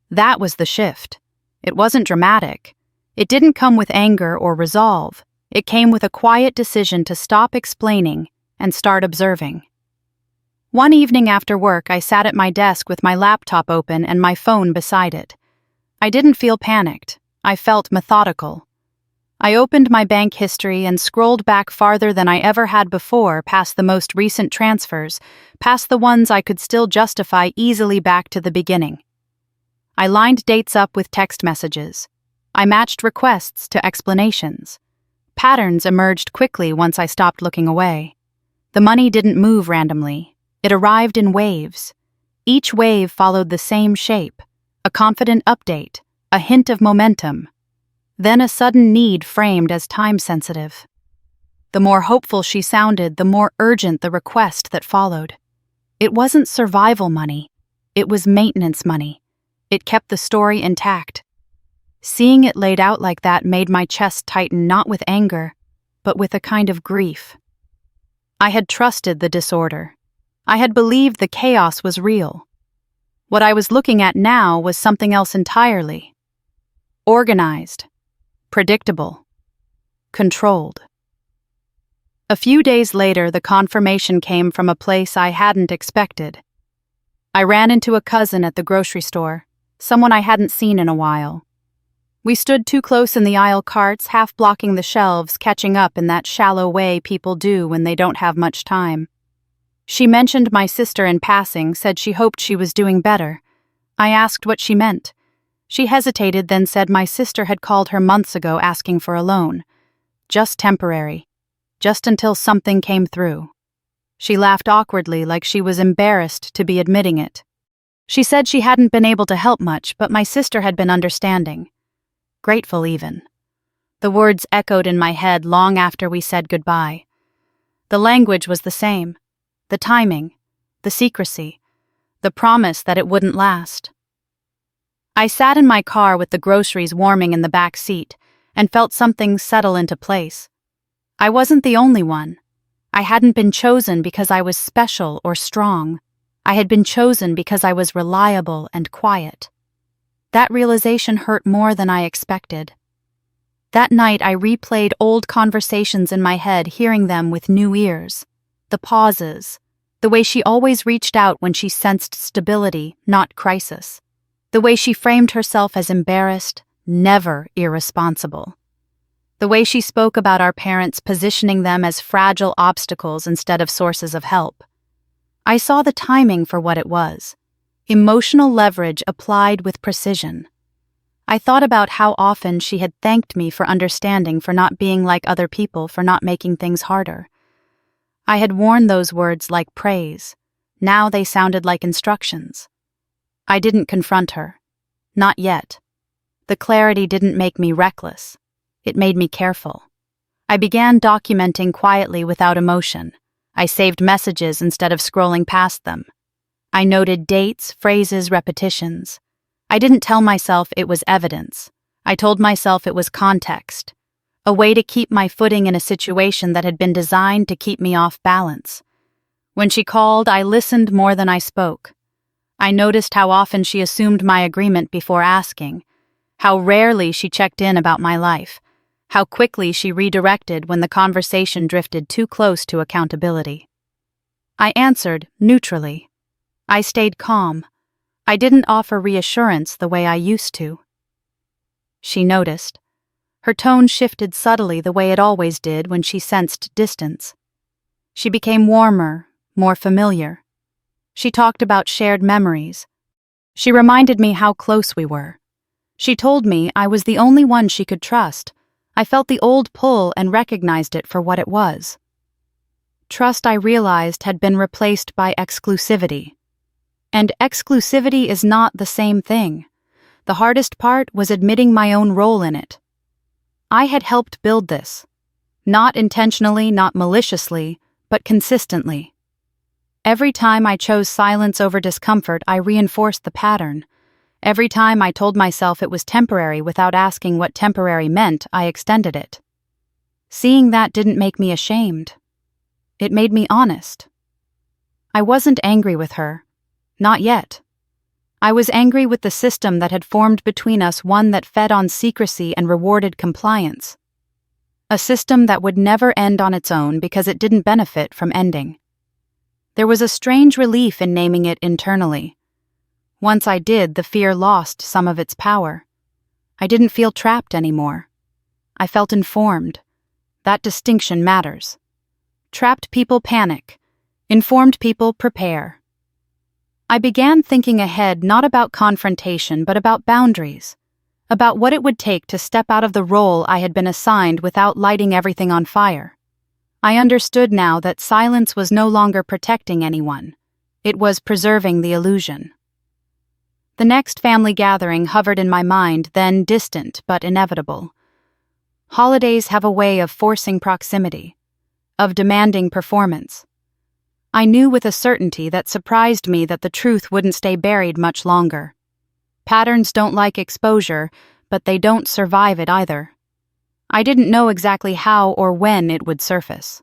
Speaker 1: That was the shift. It wasn't dramatic. It didn't come with anger or resolve. It came with a quiet decision to stop explaining and start observing. One evening after work, I sat at my desk with my laptop open and my phone beside it. I didn't feel panicked. I felt methodical. I opened my bank history and scrolled back farther than I ever had before, past the most recent transfers, past the ones I could still justify easily back to the beginning. I lined dates up with text messages. I matched requests to explanations. Patterns emerged quickly once I stopped looking away. The money didn't move randomly. It arrived in waves. Each wave followed the same shape, a confident update, a hint of momentum. Then a sudden need framed as time-sensitive. The more hopeful she sounded, the more urgent the request that followed. It wasn't survival money. It was maintenance money. It kept the story intact. Seeing it laid out like that made my chest tighten, not with anger, but with a kind of grief. I had trusted the disorder. I had believed the chaos was real. What I was looking at now was something else entirely. Organized. Predictable. Controlled. A few days later, the confirmation came from a place I hadn't expected. I ran into a cousin at the grocery store, someone I hadn't seen in a while. We stood too close in the aisle carts, half blocking the shelves, catching up in that shallow way people do when they don't have much time. She mentioned my sister in passing, said she hoped she was doing better. I asked what she meant. She hesitated, then said my sister had called her months ago asking for a loan. Just temporary. Just until something came through. She laughed awkwardly, like she was embarrassed to be admitting it. She said she hadn't been able to help much, but my sister had been understanding. Grateful even. The words echoed in my head long after we said goodbye. The language was the same. The timing. The secrecy. The promise that it wouldn't last. I sat in my car with the groceries warming in the back seat and felt something settle into place. I wasn't the only one. I hadn't been chosen because I was special or strong. I had been chosen because I was reliable and quiet. That realization hurt more than I expected. That night I replayed old conversations in my head, hearing them with new ears. The pauses. The way she always reached out when she sensed stability, not crisis. The way she framed herself as embarrassed, never irresponsible. The way she spoke about our parents, positioning them as fragile obstacles instead of sources of help. I saw the timing for what it was. Emotional leverage applied with precision. I thought about how often she had thanked me for understanding, for not being like other people, for not making things harder. I had worn those words like praise. Now they sounded like instructions. I didn't confront her. Not yet. The clarity didn't make me reckless. It made me careful. I began documenting quietly without emotion. I saved messages instead of scrolling past them. I noted dates, phrases, repetitions. I didn't tell myself it was evidence. I told myself it was context. A way to keep my footing in a situation that had been designed to keep me off balance. When she called, I listened more than I spoke. I noticed how often she assumed my agreement before asking, how rarely she checked in about my life, how quickly she redirected when the conversation drifted too close to accountability. I answered neutrally. I stayed calm. I didn't offer reassurance the way I used to. She noticed. Her tone shifted subtly the way it always did when she sensed distance. She became warmer, more familiar. She talked about shared memories. She reminded me how close we were. She told me I was the only one she could trust. I felt the old pull and recognized it for what it was. Trust, I realized, had been replaced by exclusivity. And exclusivity is not the same thing. The hardest part was admitting my own role in it. I had helped build this. Not intentionally, not maliciously, but consistently. Every time I chose silence over discomfort, I reinforced the pattern. Every time I told myself it was temporary without asking what temporary meant, I extended it. Seeing that didn't make me ashamed. It made me honest. I wasn't angry with her. Not yet. I was angry with the system that had formed between us, one that fed on secrecy and rewarded compliance. A system that would never end on its own because it didn't benefit from ending. There was a strange relief in naming it internally. Once I did, the fear lost some of its power. I didn't feel trapped anymore. I felt informed. That distinction matters. Trapped people panic. Informed people prepare. I began thinking ahead, not about confrontation, but about boundaries. About what it would take to step out of the role I had been assigned without lighting everything on fire. I understood now that silence was no longer protecting anyone. It was preserving the illusion. The next family gathering hovered in my mind, then distant but inevitable. Holidays have a way of forcing proximity, of demanding performance. I knew with a certainty that surprised me that the truth wouldn't stay buried much longer. Patterns don't like exposure, but they don't survive it either. I didn't know exactly how or when it would surface.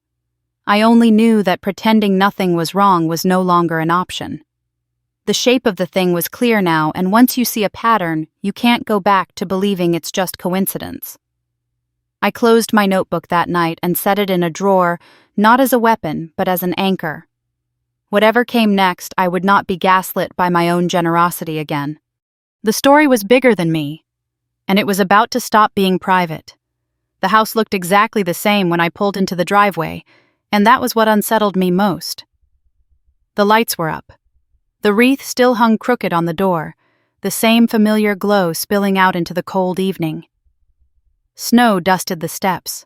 Speaker 1: I only knew that pretending nothing was wrong was no longer an option. The shape of the thing was clear now, and once you see a pattern, you can't go back to believing it's just coincidence. I closed my notebook that night and set it in a drawer, not as a weapon, but as an anchor. Whatever came next, I would not be gaslit by my own generosity again. The story was bigger than me, and it was about to stop being private. The house looked exactly the same when I pulled into the driveway, and that was what unsettled me most. The lights were up. The wreath still hung crooked on the door, the same familiar glow spilling out into the cold evening. Snow dusted the steps.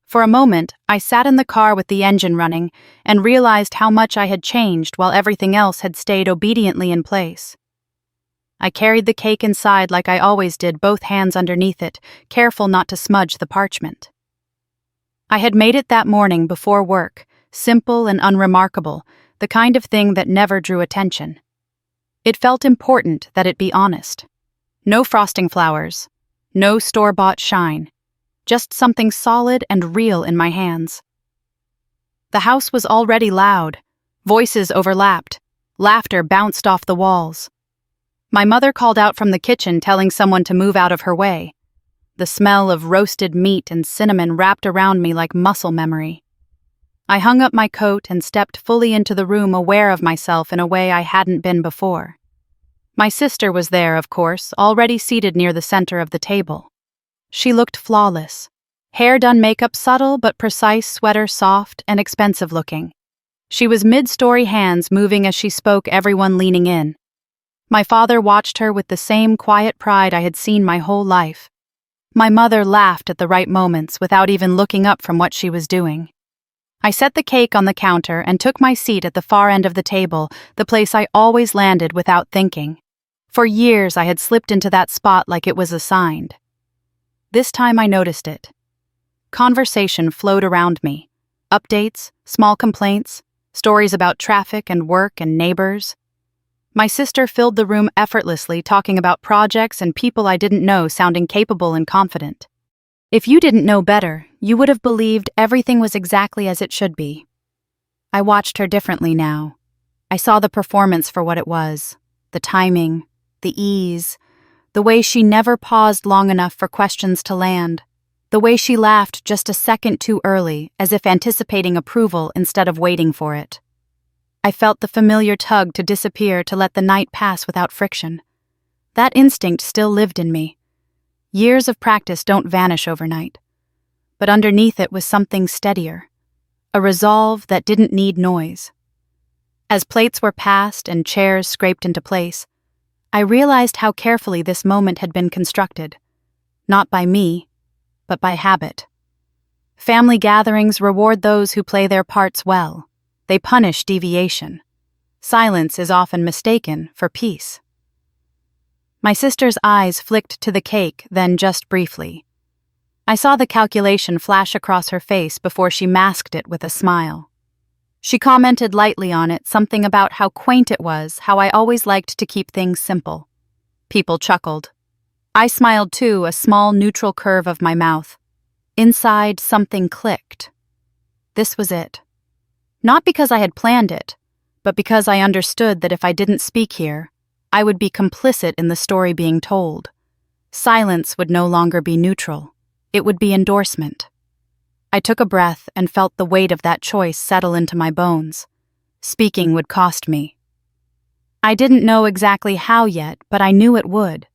Speaker 1: For a moment, I sat in the car with the engine running and realized how much I had changed while everything else had stayed obediently in place. I carried the cake inside like I always did, both hands underneath it, careful not to smudge the parchment. I had made it that morning before work, simple and unremarkable, the kind of thing that never drew attention. It felt important that it be honest. No frosting flowers, no store-bought shine, just something solid and real in my hands. The house was already loud. Voices overlapped. Laughter bounced off the walls. My mother called out from the kitchen, telling someone to move out of her way. The smell of roasted meat and cinnamon wrapped around me like muscle memory. I hung up my coat and stepped fully into the room, aware of myself in a way I hadn't been before. My sister was there, of course, already seated near the center of the table. She looked flawless. Hair done, makeup subtle but precise, sweater soft and expensive looking. She was mid-story, hands moving as she spoke, everyone leaning in. My father watched her with the same quiet pride I had seen my whole life. My mother laughed at the right moments without even looking up from what she was doing. I set the cake on the counter and took my seat at the far end of the table, the place I always landed without thinking. For years I had slipped into that spot like it was assigned. This time I noticed it. Conversation flowed around me. Updates, small complaints, stories about traffic and work and neighbors. My sister filled the room effortlessly, talking about projects and people I didn't know, sounding capable and confident. If you didn't know better, you would have believed everything was exactly as it should be. I watched her differently now. I saw the performance for what it was, the timing, the ease, the way she never paused long enough for questions to land, the way she laughed just a second too early, as if anticipating approval instead of waiting for it. I felt the familiar tug to disappear, to let the night pass without friction. That instinct still lived in me. Years of practice don't vanish overnight. But underneath it was something steadier, a resolve that didn't need noise. As plates were passed and chairs scraped into place, I realized how carefully this moment had been constructed, not by me, but by habit. Family gatherings reward those who play their parts well. They punish deviation. Silence is often mistaken for peace. My sister's eyes flicked to the cake, then just briefly. I saw the calculation flash across her face before she masked it with a smile. She commented lightly on it, something about how quaint it was, how I always liked to keep things simple. People chuckled. I smiled too, a small neutral curve of my mouth. Inside, something clicked. This was it. Not because I had planned it, but because I understood that if I didn't speak here, I would be complicit in the story being told. Silence would no longer be neutral. It would be endorsement. I took a breath and felt the weight of that choice settle into my bones. Speaking would cost me. I didn't know exactly how yet, but I knew it would.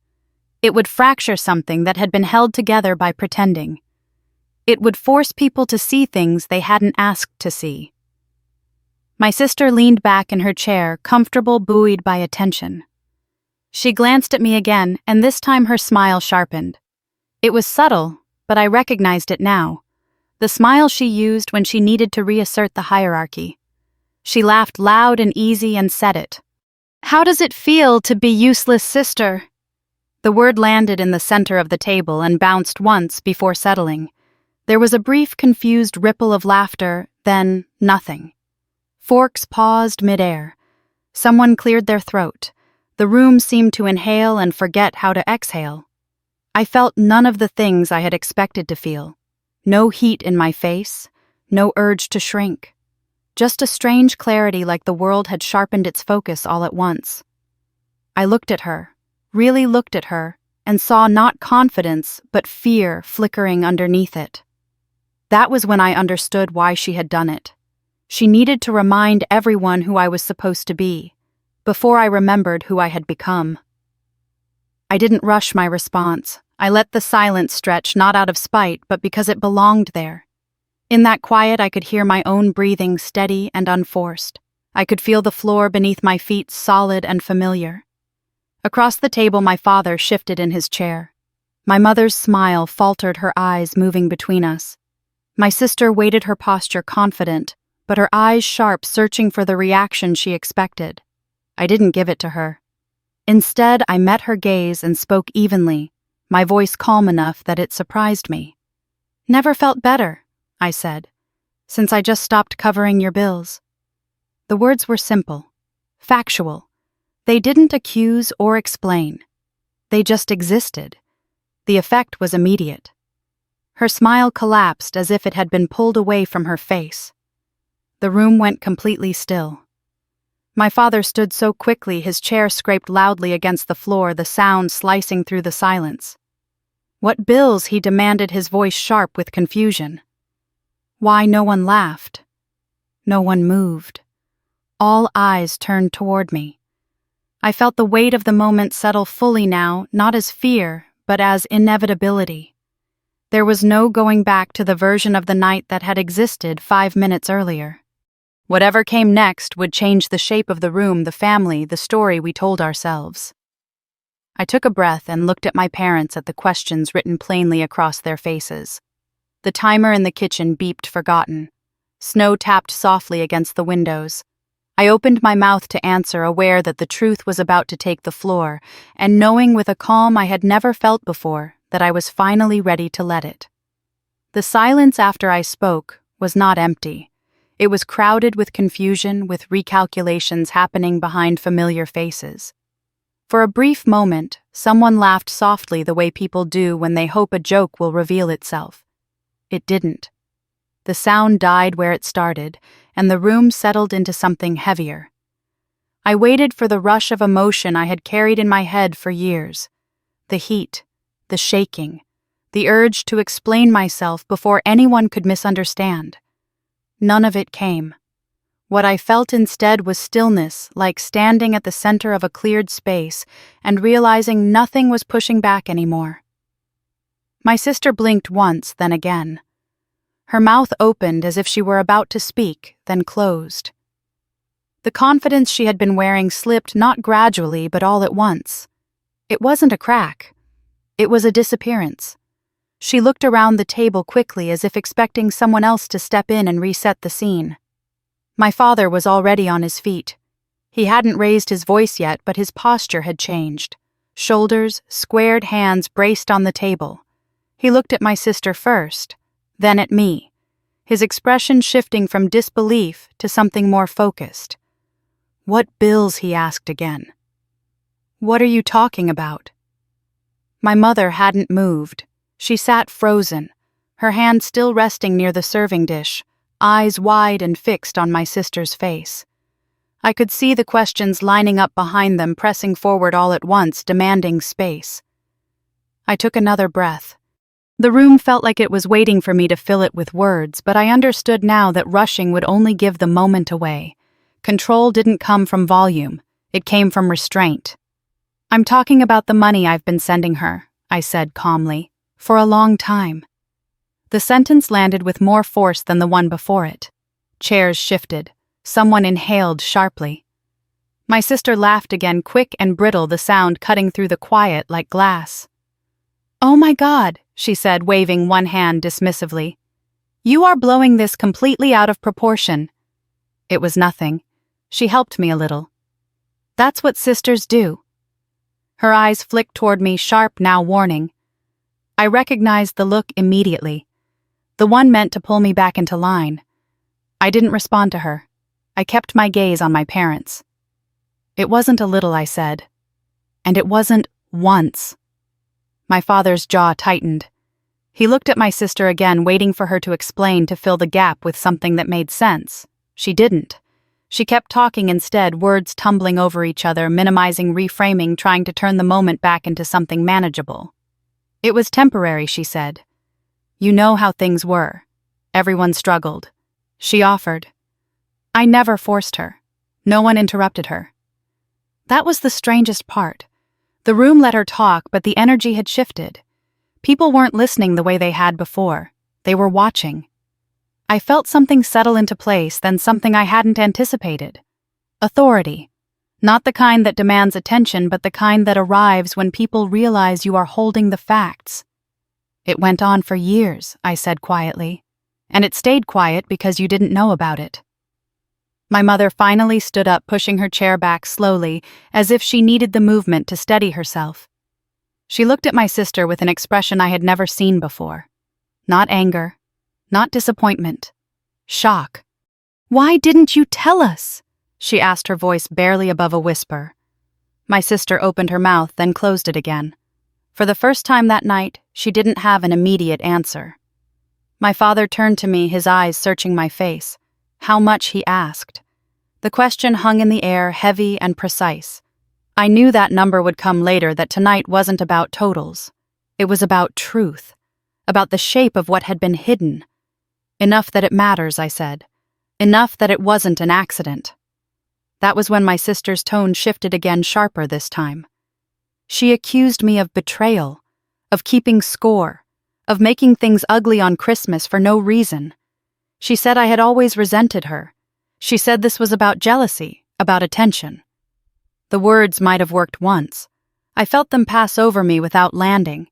Speaker 1: It would fracture something that had been held together by pretending. It would force people to see things they hadn't asked to see. My sister leaned back in her chair, comfortable, buoyed by attention. She glanced at me again, and this time her smile sharpened. It was subtle, but I recognized it now. The smile she used when she needed to reassert the hierarchy. She laughed loud and easy and said it. "How does it feel to be useless, sister?" The word landed in the center of the table and bounced once before settling. There was a brief, confused ripple of laughter, then nothing. Forks paused midair. Someone cleared their throat. The room seemed to inhale and forget how to exhale. I felt none of the things I had expected to feel. No heat in my face, no urge to shrink. Just a strange clarity like the world had sharpened its focus all at once. I looked at her, really looked at her, and saw not confidence, but fear flickering underneath it. That was when I understood why she had done it. She needed to remind everyone who I was supposed to be, before I remembered who I had become. I didn't rush my response. I let the silence stretch not out of spite, but because it belonged there. In that quiet, I could hear my own breathing steady and unforced. I could feel the floor beneath my feet solid and familiar. Across the table, my father shifted in his chair. My mother's smile faltered, her eyes moving between us. My sister waited, her posture confident, but her eyes sharp, searching for the reaction she expected. I didn't give it to her. Instead, I met her gaze and spoke evenly, my voice calm enough that it surprised me. "Never felt better," I said, "since I just stopped covering your bills." The words were simple, factual. They didn't accuse or explain. They just existed. The effect was immediate. Her smile collapsed as if it had been pulled away from her face. The room went completely still. My father stood so quickly his chair scraped loudly against the floor, the sound slicing through the silence. "What bills?" he demanded, his voice sharp with confusion. Why no one laughed? No one moved. All eyes turned toward me. I felt the weight of the moment settle fully now, not as fear, but as inevitability. There was no going back to the version of the night that had existed 5 minutes earlier. Whatever came next would change the shape of the room, the family, the story we told ourselves. I took a breath and looked at my parents, at the questions written plainly across their faces. The timer in the kitchen beeped forgotten. Snow tapped softly against the windows. I opened my mouth to answer, aware that the truth was about to take the floor, and knowing with a calm I had never felt before that I was finally ready to let it. The silence after I spoke was not empty. It was crowded with confusion, with recalculations happening behind familiar faces. For a brief moment, someone laughed softly the way people do when they hope a joke will reveal itself. It didn't. The sound died where it started, and the room settled into something heavier. I waited for the rush of emotion I had carried in my head for years. The heat, the shaking, the urge to explain myself before anyone could misunderstand. None of it came. What I felt instead was stillness, like standing at the center of a cleared space and realizing nothing was pushing back anymore. My sister blinked once, then again. Her mouth opened as if she were about to speak, then closed. The confidence she had been wearing slipped not gradually, but all at once. It wasn't a crack. It was a disappearance. She looked around the table quickly as if expecting someone else to step in and reset the scene. My father was already on his feet. He hadn't raised his voice yet, but his posture had changed. Shoulders, squared hands braced on the table. He looked at my sister first, then at me, his expression shifting from disbelief to something more focused. "What bills?" he asked again. "What are you talking about?" My mother hadn't moved. She sat frozen, her hand still resting near the serving dish, eyes wide and fixed on my sister's face. I could see the questions lining up behind them, pressing forward all at once, demanding space. I took another breath. The room felt like it was waiting for me to fill it with words, but I understood now that rushing would only give the moment away. Control didn't come from volume, it came from restraint. "I'm talking about the money I've been sending her," I said calmly, "for a long time." The sentence landed with more force than the one before it. Chairs shifted. Someone inhaled sharply. My sister laughed again, quick and brittle, the sound cutting through the quiet like glass. "Oh my God," she said, waving one hand dismissively. "You are blowing this completely out of proportion." It was nothing. She helped me a little. "That's what sisters do." Her eyes flicked toward me, sharp, now warning. I recognized the look immediately. The one meant to pull me back into line. I didn't respond to her. I kept my gaze on my parents. "It wasn't a little," I said. "And it wasn't once." My father's jaw tightened. He looked at my sister again, waiting for her to explain, to fill the gap with something that made sense. She didn't. She kept talking instead, words tumbling over each other, minimizing, reframing, trying to turn the moment back into something manageable. "It was temporary," she said. "You know how things were. Everyone struggled." She offered. I never forced her. No one interrupted her. That was the strangest part. The room let her talk, but the energy had shifted. People weren't listening the way they had before. They were watching. I felt something settle into place, then something I hadn't anticipated. Authority. Not the kind that demands attention, but the kind that arrives when people realize you are holding the facts. "It went on for years," I said quietly. "And it stayed quiet because you didn't know about it." My mother finally stood up, pushing her chair back slowly, as if she needed the movement to steady herself. She looked at my sister with an expression I had never seen before. Not anger, not disappointment. Shock. "Why didn't you tell us?" she asked, her voice barely above a whisper. My sister opened her mouth, then closed it again. For the first time that night, she didn't have an immediate answer. My father turned to me, his eyes searching my face. How much, he asked. The question hung in the air, heavy and precise. I knew that number would come later, that tonight wasn't about totals. It was about truth, about the shape of what had been hidden. "Enough that it matters," I said. "Enough that it wasn't an accident." That was when my sister's tone shifted again, sharper this time. She accused me of betrayal, of keeping score, of making things ugly on Christmas for no reason. She said I had always resented her. She said this was about jealousy, about attention. The words might have worked once. I felt them pass over me without landing.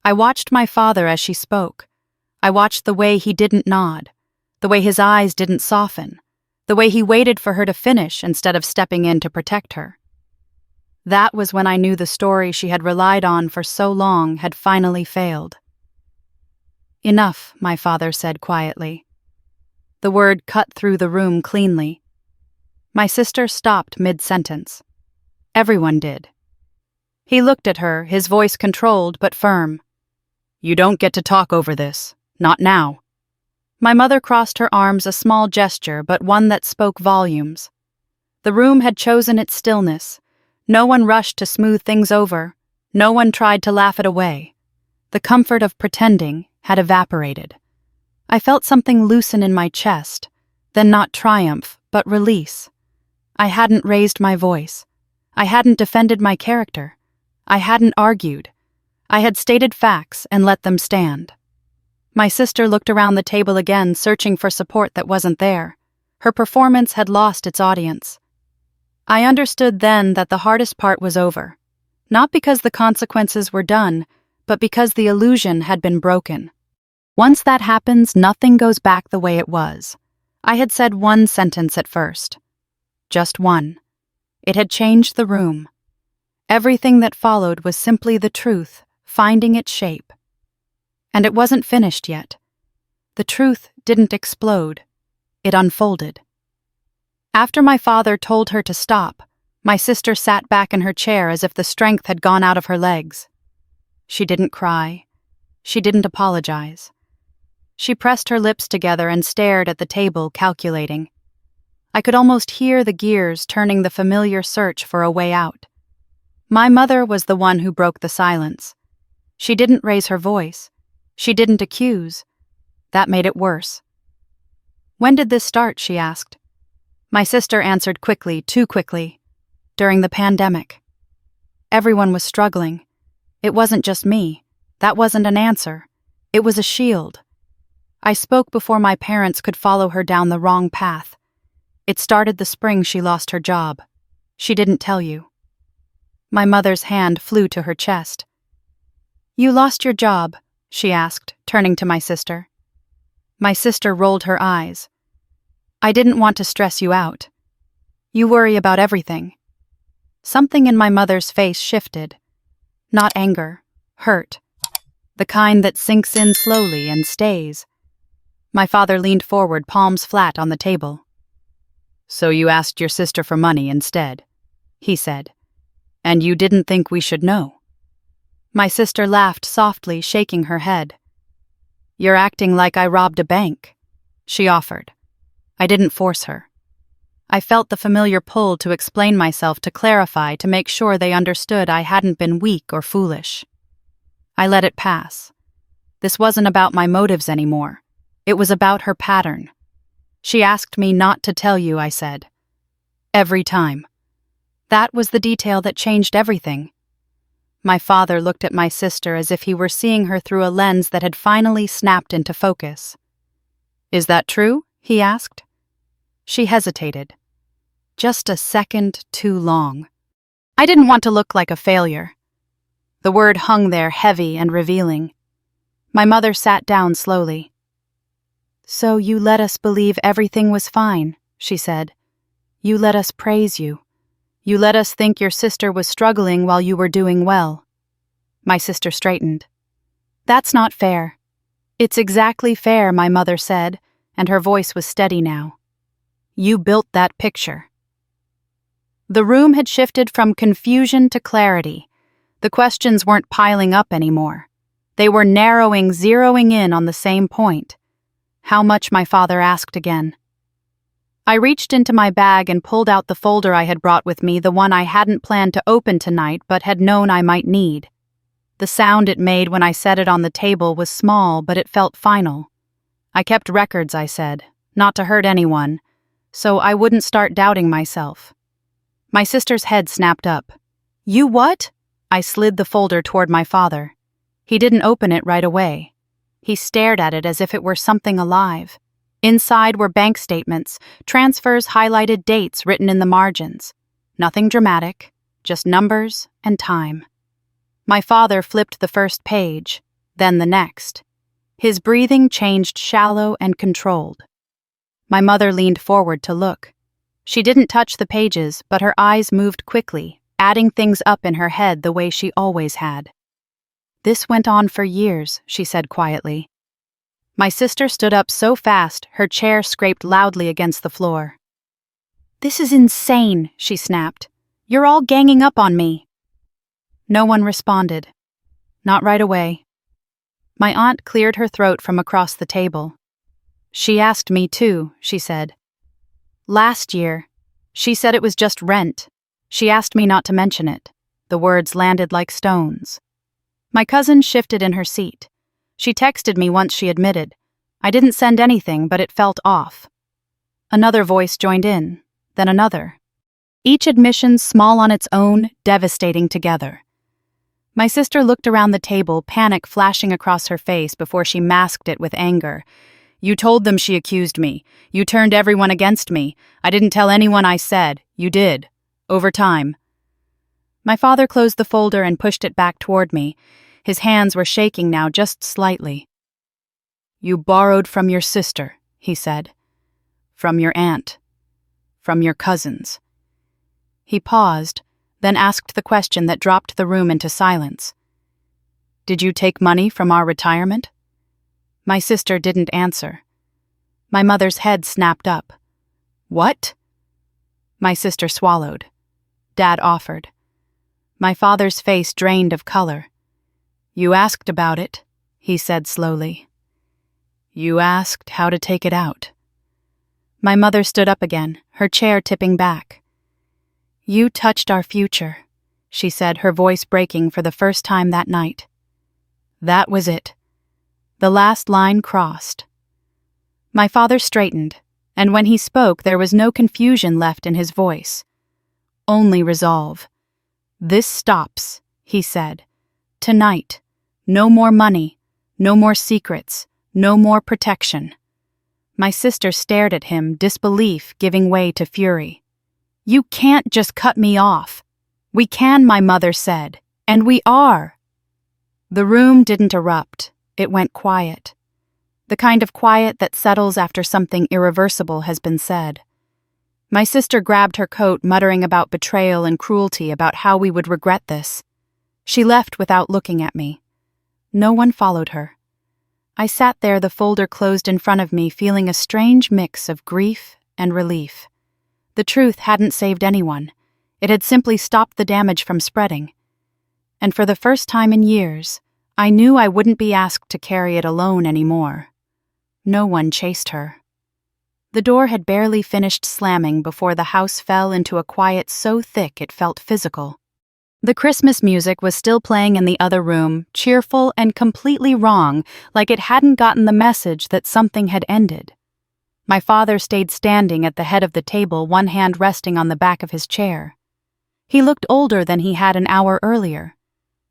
Speaker 1: I watched my father as she spoke. I watched the way he didn't nod, the way his eyes didn't soften, the way he waited for her to finish instead of stepping in to protect her. That was when I knew the story she had relied on for so long had finally failed. "Enough," my father said quietly. The word cut through the room cleanly. My sister stopped mid-sentence. Everyone did. He looked at her, his voice controlled but firm. "You don't get to talk over this. Not now." My mother crossed her arms, a small gesture, but one that spoke volumes. The room had chosen its stillness. No one rushed to smooth things over. No one tried to laugh it away. The comfort of pretending had evaporated. I felt something loosen in my chest, then not triumph, but release. I hadn't raised my voice. I hadn't defended my character. I hadn't argued. I had stated facts and let them stand. My sister looked around the table again, searching for support that wasn't there. Her performance had lost its audience. I understood then that the hardest part was over. Not because the consequences were done, but because the illusion had been broken. Once that happens, nothing goes back the way it was. I had said one sentence at first. Just one. It had changed the room. Everything that followed was simply the truth, finding its shape. And it wasn't finished yet. The truth didn't explode. It unfolded. After my father told her to stop, my sister sat back in her chair as if the strength had gone out of her legs. She didn't cry. She didn't apologize. She pressed her lips together and stared at the table, calculating. I could almost hear the gears turning the familiar search for a way out. My mother was the one who broke the silence. She didn't raise her voice. She didn't accuse. That made it worse. "When did this start?" she asked. My sister answered quickly, too quickly. "During the pandemic. Everyone was struggling. It wasn't just me. That wasn't an answer. It was a shield. I spoke before my parents could follow her down the wrong path. It started the spring she lost her job. She didn't tell you." My mother's hand flew to her chest. "You lost your job?" she asked, turning to my sister. My sister rolled her eyes. "I didn't want to stress you out. You worry about everything." Something in my mother's face shifted. Not anger, hurt. The kind that sinks in slowly and stays. My father leaned forward, palms flat on the table. "So you asked your sister for money instead," he said. "And you didn't think we should know?" My sister laughed softly, shaking her head. "You're acting like I robbed a bank," she offered. I didn't force her. I felt the familiar pull to explain myself, to clarify, to make sure they understood I hadn't been weak or foolish. I let it pass. This wasn't about my motives anymore. It was about her pattern. "She asked me not to tell you," I said. "Every time." That was the detail that changed everything. My father looked at my sister as if he were seeing her through a lens that had finally snapped into focus. "Is that true?" he asked. She hesitated. Just a second too long. I didn't want to look like a failure. The word hung there heavy and revealing. My mother sat down slowly. "So you let us believe everything was fine," she said. "You let us praise you. You let us think your sister was struggling while you were doing well." My sister straightened. "That's not fair." "It's exactly fair," my mother said, and her voice was steady now. "You built that picture." The room had shifted from confusion to clarity. The questions weren't piling up anymore. They were narrowing, zeroing in on the same point. How much, my father asked again. I reached into my bag and pulled out the folder I had brought with me, the one I hadn't planned to open tonight but had known I might need. The sound it made when I set it on the table was small, but it felt final. I kept records, I said, not to hurt anyone, so I wouldn't start doubting myself. My sister's head snapped up. "You what?" I slid the folder toward my father. He didn't open it right away. He stared at it as if it were something alive. Inside were bank statements, transfers, highlighted dates written in the margins. Nothing dramatic, just numbers and time. My father flipped the first page, then the next. His breathing changed shallow and controlled. My mother leaned forward to look. She didn't touch the pages, but her eyes moved quickly, adding things up in her head the way she always had. "This went on for years," she said quietly. My sister stood up so fast, her chair scraped loudly against the floor. "This is insane," she snapped. "You're all ganging up on me." No one responded. Not right away. My aunt cleared her throat from across the table. "She asked me too," she said. "Last year. She said it was just rent. She asked me not to mention it." The words landed like stones. My cousin shifted in her seat. She texted me once, she admitted. I didn't send anything, but it felt off. Another voice joined in, then another. Each admission small on its own, devastating together. My sister looked around the table, panic flashing across her face before she masked it with anger. "You told them she accused me. You turned everyone against me. I didn't tell anyone I said. You did. Over time." My father closed the folder and pushed it back toward me. His hands were shaking now, just slightly. "You borrowed from your sister," he said. "From your aunt. From your cousins." He paused, then asked the question that dropped the room into silence. "Did you take money from our retirement?" My sister didn't answer. My mother's head snapped up. What? My sister swallowed. Dad offered. My father's face drained of color. You asked about it, he said slowly. You asked how to take it out. My mother stood up again, her chair tipping back. You touched our future, she said, her voice breaking for the first time that night. That was it. The last line crossed. My father straightened, and when he spoke there was no confusion left in his voice. Only resolve. This stops, he said. Tonight. No more money. No more secrets. No more protection. My sister stared at him, disbelief giving way to fury. You can't just cut me off. We can, my mother said. And we are. The room didn't erupt. It went quiet. The kind of quiet that settles after something irreversible has been said. My sister grabbed her coat, muttering about betrayal and cruelty, about how we would regret this. She left without looking at me. No one followed her. I sat there, the folder closed in front of me, feeling a strange mix of grief and relief. The truth hadn't saved anyone. It had simply stopped the damage from spreading. And for the first time in years, I knew I wouldn't be asked to carry it alone anymore. No one chased her. The door had barely finished slamming before the house fell into a quiet so thick it felt physical. The Christmas music was still playing in the other room, cheerful and completely wrong, like it hadn't gotten the message that something had ended. My father stayed standing at the head of the table, one hand resting on the back of his chair. He looked older than he had an hour earlier.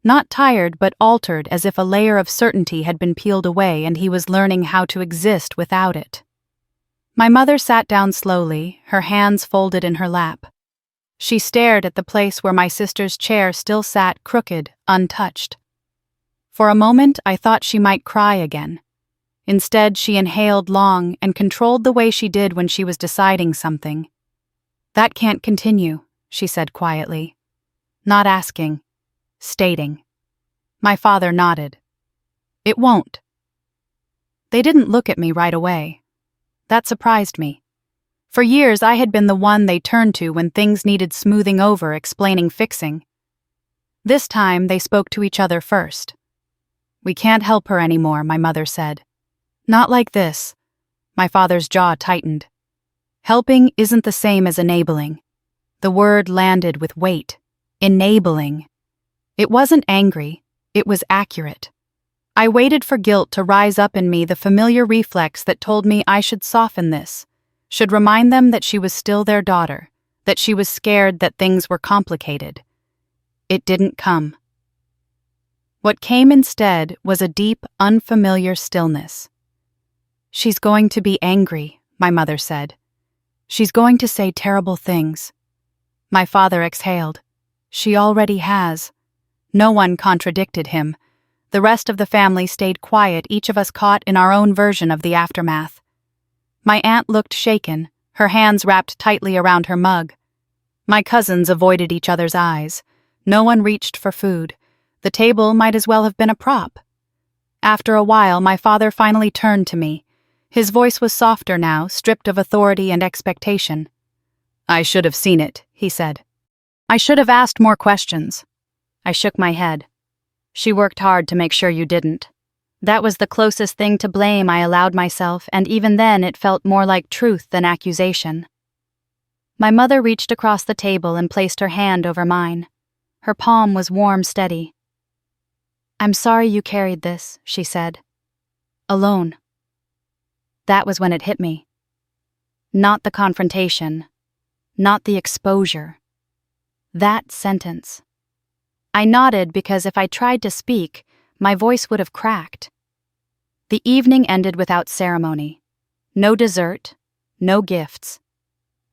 Speaker 1: Not tired, but altered, as if a layer of certainty had been peeled away and he was learning how to exist without it. My mother sat down slowly, her hands folded in her lap. She stared at the place where my sister's chair still sat, crooked, untouched. For a moment, I thought she might cry again. Instead, she inhaled long and controlled the way she did when she was deciding something. That can't continue, she said quietly. Not asking. Stating. My father nodded. It won't. They didn't look at me right away. That surprised me. For years, I had been the one they turned to when things needed smoothing over, explaining fixing. This time, they spoke to each other first. We can't help her anymore, my mother said. Not like this. My father's jaw tightened. Helping isn't the same as enabling. The word landed with weight. Enabling. It wasn't angry. It was accurate. I waited for guilt to rise up in me, the familiar reflex that told me I should soften this, should remind them that she was still their daughter, that she was scared that things were complicated. It didn't come. What came instead was a deep, unfamiliar stillness. She's going to be angry, my mother said. She's going to say terrible things. My father exhaled. She already has. No one contradicted him. The rest of the family stayed quiet, each of us caught in our own version of the aftermath. My aunt looked shaken, her hands wrapped tightly around her mug. My cousins avoided each other's eyes. No one reached for food. The table might as well have been a prop. After a while, my father finally turned to me. His voice was softer now, stripped of authority and expectation. I should have seen it, he said. I should have asked more questions. I shook my head. She worked hard to make sure you didn't. That was the closest thing to blame I allowed myself, and even then it felt more like truth than accusation. My mother reached across the table and placed her hand over mine. Her palm was warm, steady. I'm sorry you carried this, she said. Alone. That was when it hit me. Not the confrontation. Not the exposure. That sentence. I nodded because if I tried to speak, my voice would have cracked. The evening ended without ceremony. No dessert, no gifts.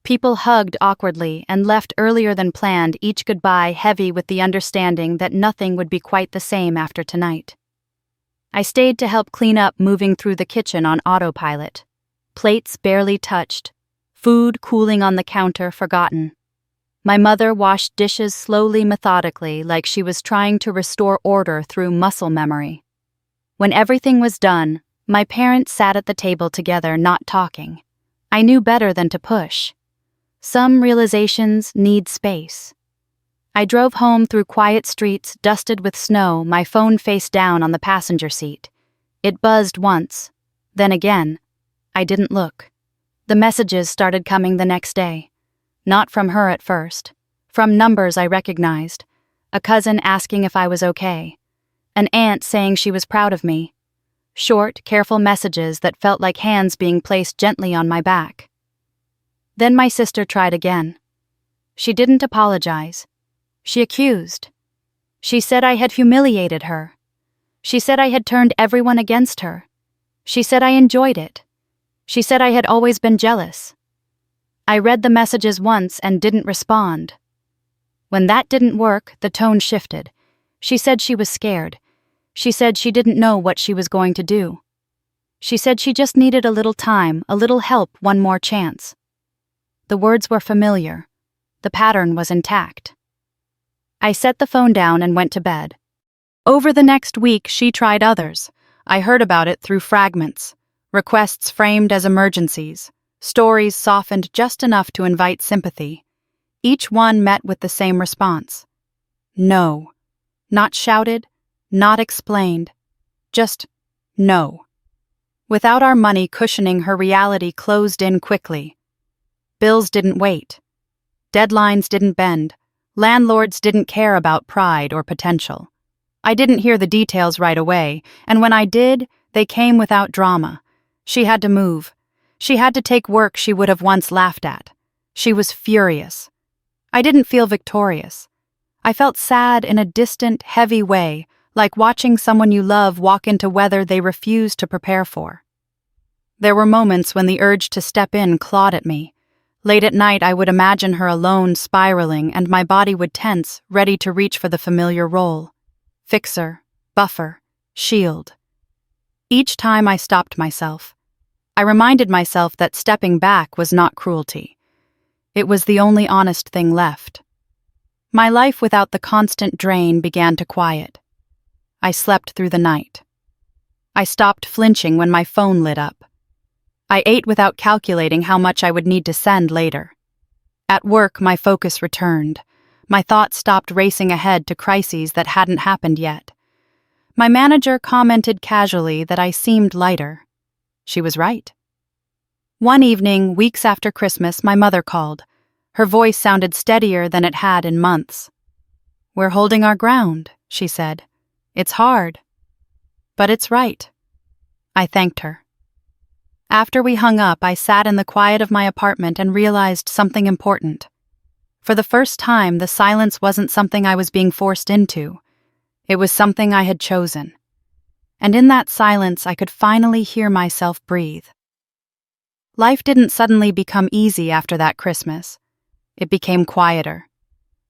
Speaker 1: People hugged awkwardly and left earlier than planned, each goodbye heavy with the understanding that nothing would be quite the same after tonight. I stayed to help clean up, moving through the kitchen on autopilot. Plates barely touched, food cooling on the counter forgotten. My mother washed dishes slowly, methodically, like she was trying to restore order through muscle memory. When everything was done, My parents sat at the table together, not talking. I knew better than to push. Some realizations need space. I drove home through quiet streets dusted with snow, my phone face down on the passenger seat. It buzzed once, then again. I didn't look. The messages started coming the next day. Not from her at first. From numbers I recognized. A cousin asking if I was okay. An aunt saying she was proud of me. Short, careful messages that felt like hands being placed gently on my back. Then my sister tried again. She didn't apologize. She accused. She said I had humiliated her. She said I had turned everyone against her. She said I enjoyed it. She said I had always been jealous. I read the messages once and didn't respond. When that didn't work, the tone shifted. She said she was scared. She said she didn't know what she was going to do. She said she just needed a little time, a little help, one more chance. The words were familiar. The pattern was intact. I set the phone down and went to bed. Over the next week, she tried others. I heard about it through fragments, requests framed as emergencies, stories softened just enough to invite sympathy. Each one met with the same response. No. Not shouted, not explained. Just no. Without our money cushioning, her reality closed in quickly. Bills didn't wait. Deadlines didn't bend. Landlords didn't care about pride or potential. I didn't hear the details right away, and when I did, they came without drama. She had to move. She had to take work she would have once laughed at. She was furious. I didn't feel victorious. I felt sad in a distant, heavy way, like watching someone you love walk into weather they refuse to prepare for. There were moments when the urge to step in clawed at me. Late at night, I would imagine her alone, spiraling, and my body would tense, ready to reach for the familiar role. Fixer, buffer, shield. Each time I stopped myself. I reminded myself that stepping back was not cruelty. It was the only honest thing left. My life without the constant drain began to quiet. I slept through the night. I stopped flinching when my phone lit up. I ate without calculating how much I would need to send later. At work, my focus returned. My thoughts stopped racing ahead to crises that hadn't happened yet. My manager commented casually that I seemed lighter. She was right. One evening, weeks after Christmas, my mother called. Her voice sounded steadier than it had in months. "We're holding our ground," she said. "It's hard. But it's right." I thanked her. After we hung up, I sat in the quiet of my apartment and realized something important. For the first time, the silence wasn't something I was being forced into. It was something I had chosen. And in that silence, I could finally hear myself breathe. Life didn't suddenly become easy after that Christmas. It became quieter.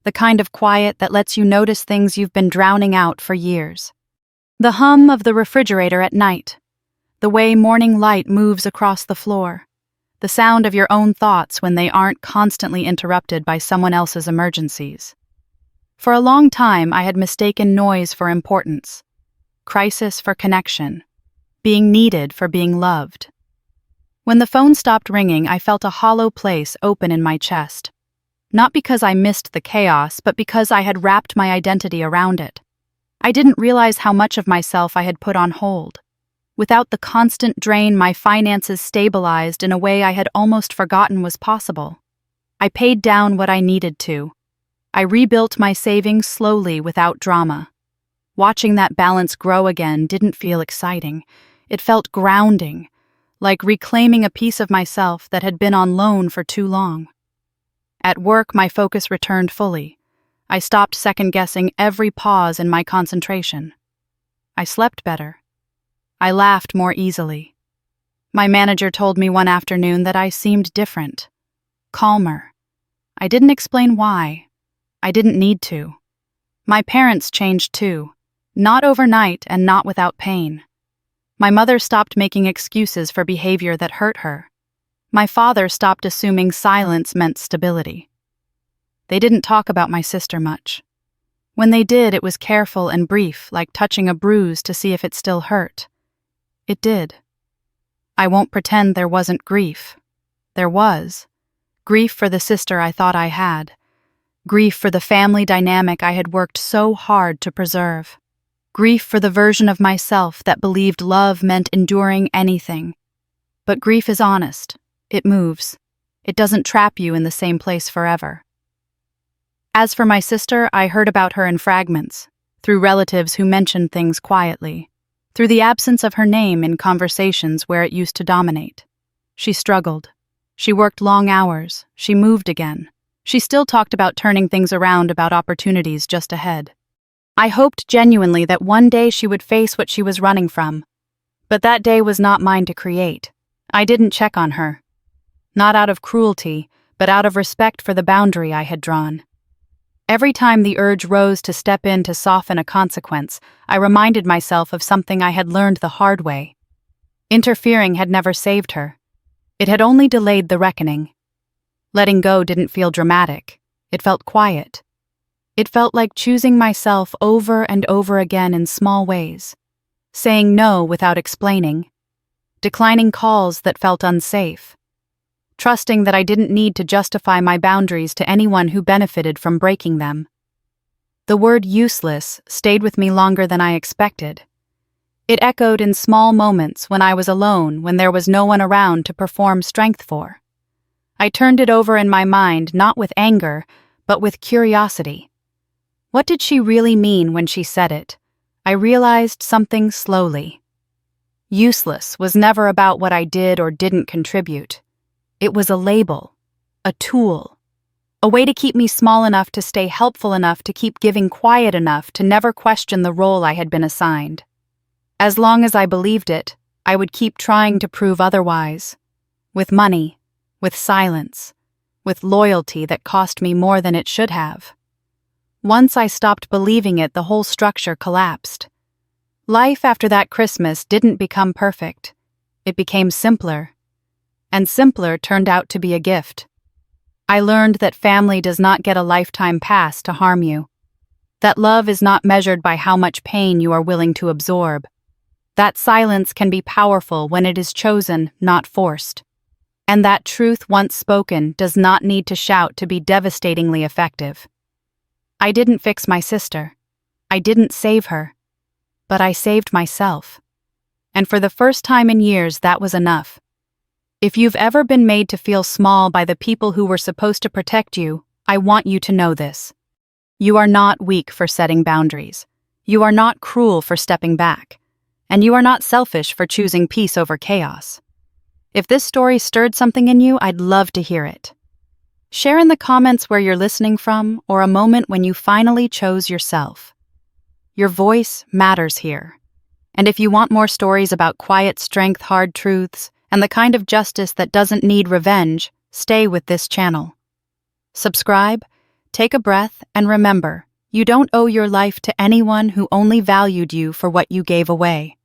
Speaker 1: The kind of quiet that lets you notice things you've been drowning out for years. The hum of the refrigerator at night. The way morning light moves across the floor. The sound of your own thoughts when they aren't constantly interrupted by someone else's emergencies. For a long time, I had mistaken noise for importance. Crisis for connection. Being needed for being loved. When the phone stopped ringing, I felt a hollow place open in my chest. Not because I missed the chaos, but because I had wrapped my identity around it. I didn't realize how much of myself I had put on hold. Without the constant drain, my finances stabilized in a way I had almost forgotten was possible. I paid down what I needed to. I rebuilt my savings slowly without drama. Watching that balance grow again didn't feel exciting. It felt grounding, like reclaiming a piece of myself that had been on loan for too long. At work, my focus returned fully. I stopped second-guessing every pause in my concentration. I slept better. I laughed more easily. My manager told me one afternoon that I seemed different, calmer. I didn't explain why. I didn't need to. My parents changed too, not overnight and not without pain. My mother stopped making excuses for behavior that hurt her. My father stopped assuming silence meant stability. They didn't talk about my sister much. When they did, it was careful and brief, like touching a bruise to see if it still hurt. It did, I won't pretend there wasn't grief. There was. Grief for the sister I thought I had. Grief for the family dynamic I had worked so hard to preserve. Grief for the version of myself that believed love meant enduring anything. But grief is honest. It moves. It doesn't trap you in the same place forever. As for my sister, I heard about her in fragments, through relatives who mentioned things quietly, through the absence of her name in conversations where it used to dominate. She struggled. She worked long hours. She moved again. She still talked about turning things around, about opportunities just ahead. I hoped genuinely that one day she would face what she was running from. But that day was not mine to create. I didn't check on her. Not out of cruelty, but out of respect for the boundary I had drawn. Every time the urge rose to step in to soften a consequence, I reminded myself of something I had learned the hard way. Interfering had never saved her. It had only delayed the reckoning. Letting go didn't feel dramatic. It felt quiet. It felt like choosing myself over and over again in small ways, saying no without explaining, declining calls that felt unsafe, trusting that I didn't need to justify my boundaries to anyone who benefited from breaking them. The word useless stayed with me longer than I expected. It echoed in small moments when I was alone, when there was no one around to perform strength for. I turned it over in my mind, not with anger, but with curiosity. What did she really mean when she said it? I realized something slowly. Useless was never about what I did or didn't contribute. It was a label, a tool, a way to keep me small enough to stay helpful enough to keep giving, quiet enough to never question the role I had been assigned. As long as I believed it, I would keep trying to prove otherwise. With money, with silence, with loyalty that cost me more than it should have. Once I stopped believing it, the whole structure collapsed. Life after that Christmas didn't become perfect. It became simpler. And simpler turned out to be a gift. I learned that family does not get a lifetime pass to harm you. That love is not measured by how much pain you are willing to absorb. That silence can be powerful when it is chosen, not forced. And that truth once spoken does not need to shout to be devastatingly effective. I didn't fix my sister. I didn't save her. But I saved myself. And for the first time in years, that was enough. If you've ever been made to feel small by the people who were supposed to protect you, I want you to know this. You are not weak for setting boundaries. You are not cruel for stepping back. And you are not selfish for choosing peace over chaos. If this story stirred something in you, I'd love to hear it. Share in the comments where you're listening from, or a moment when you finally chose yourself. Your voice matters here. And if you want more stories about quiet strength, hard truths, and the kind of justice that doesn't need revenge, stay with this channel. Subscribe, take a breath, and remember, you don't owe your life to anyone who only valued you for what you gave away.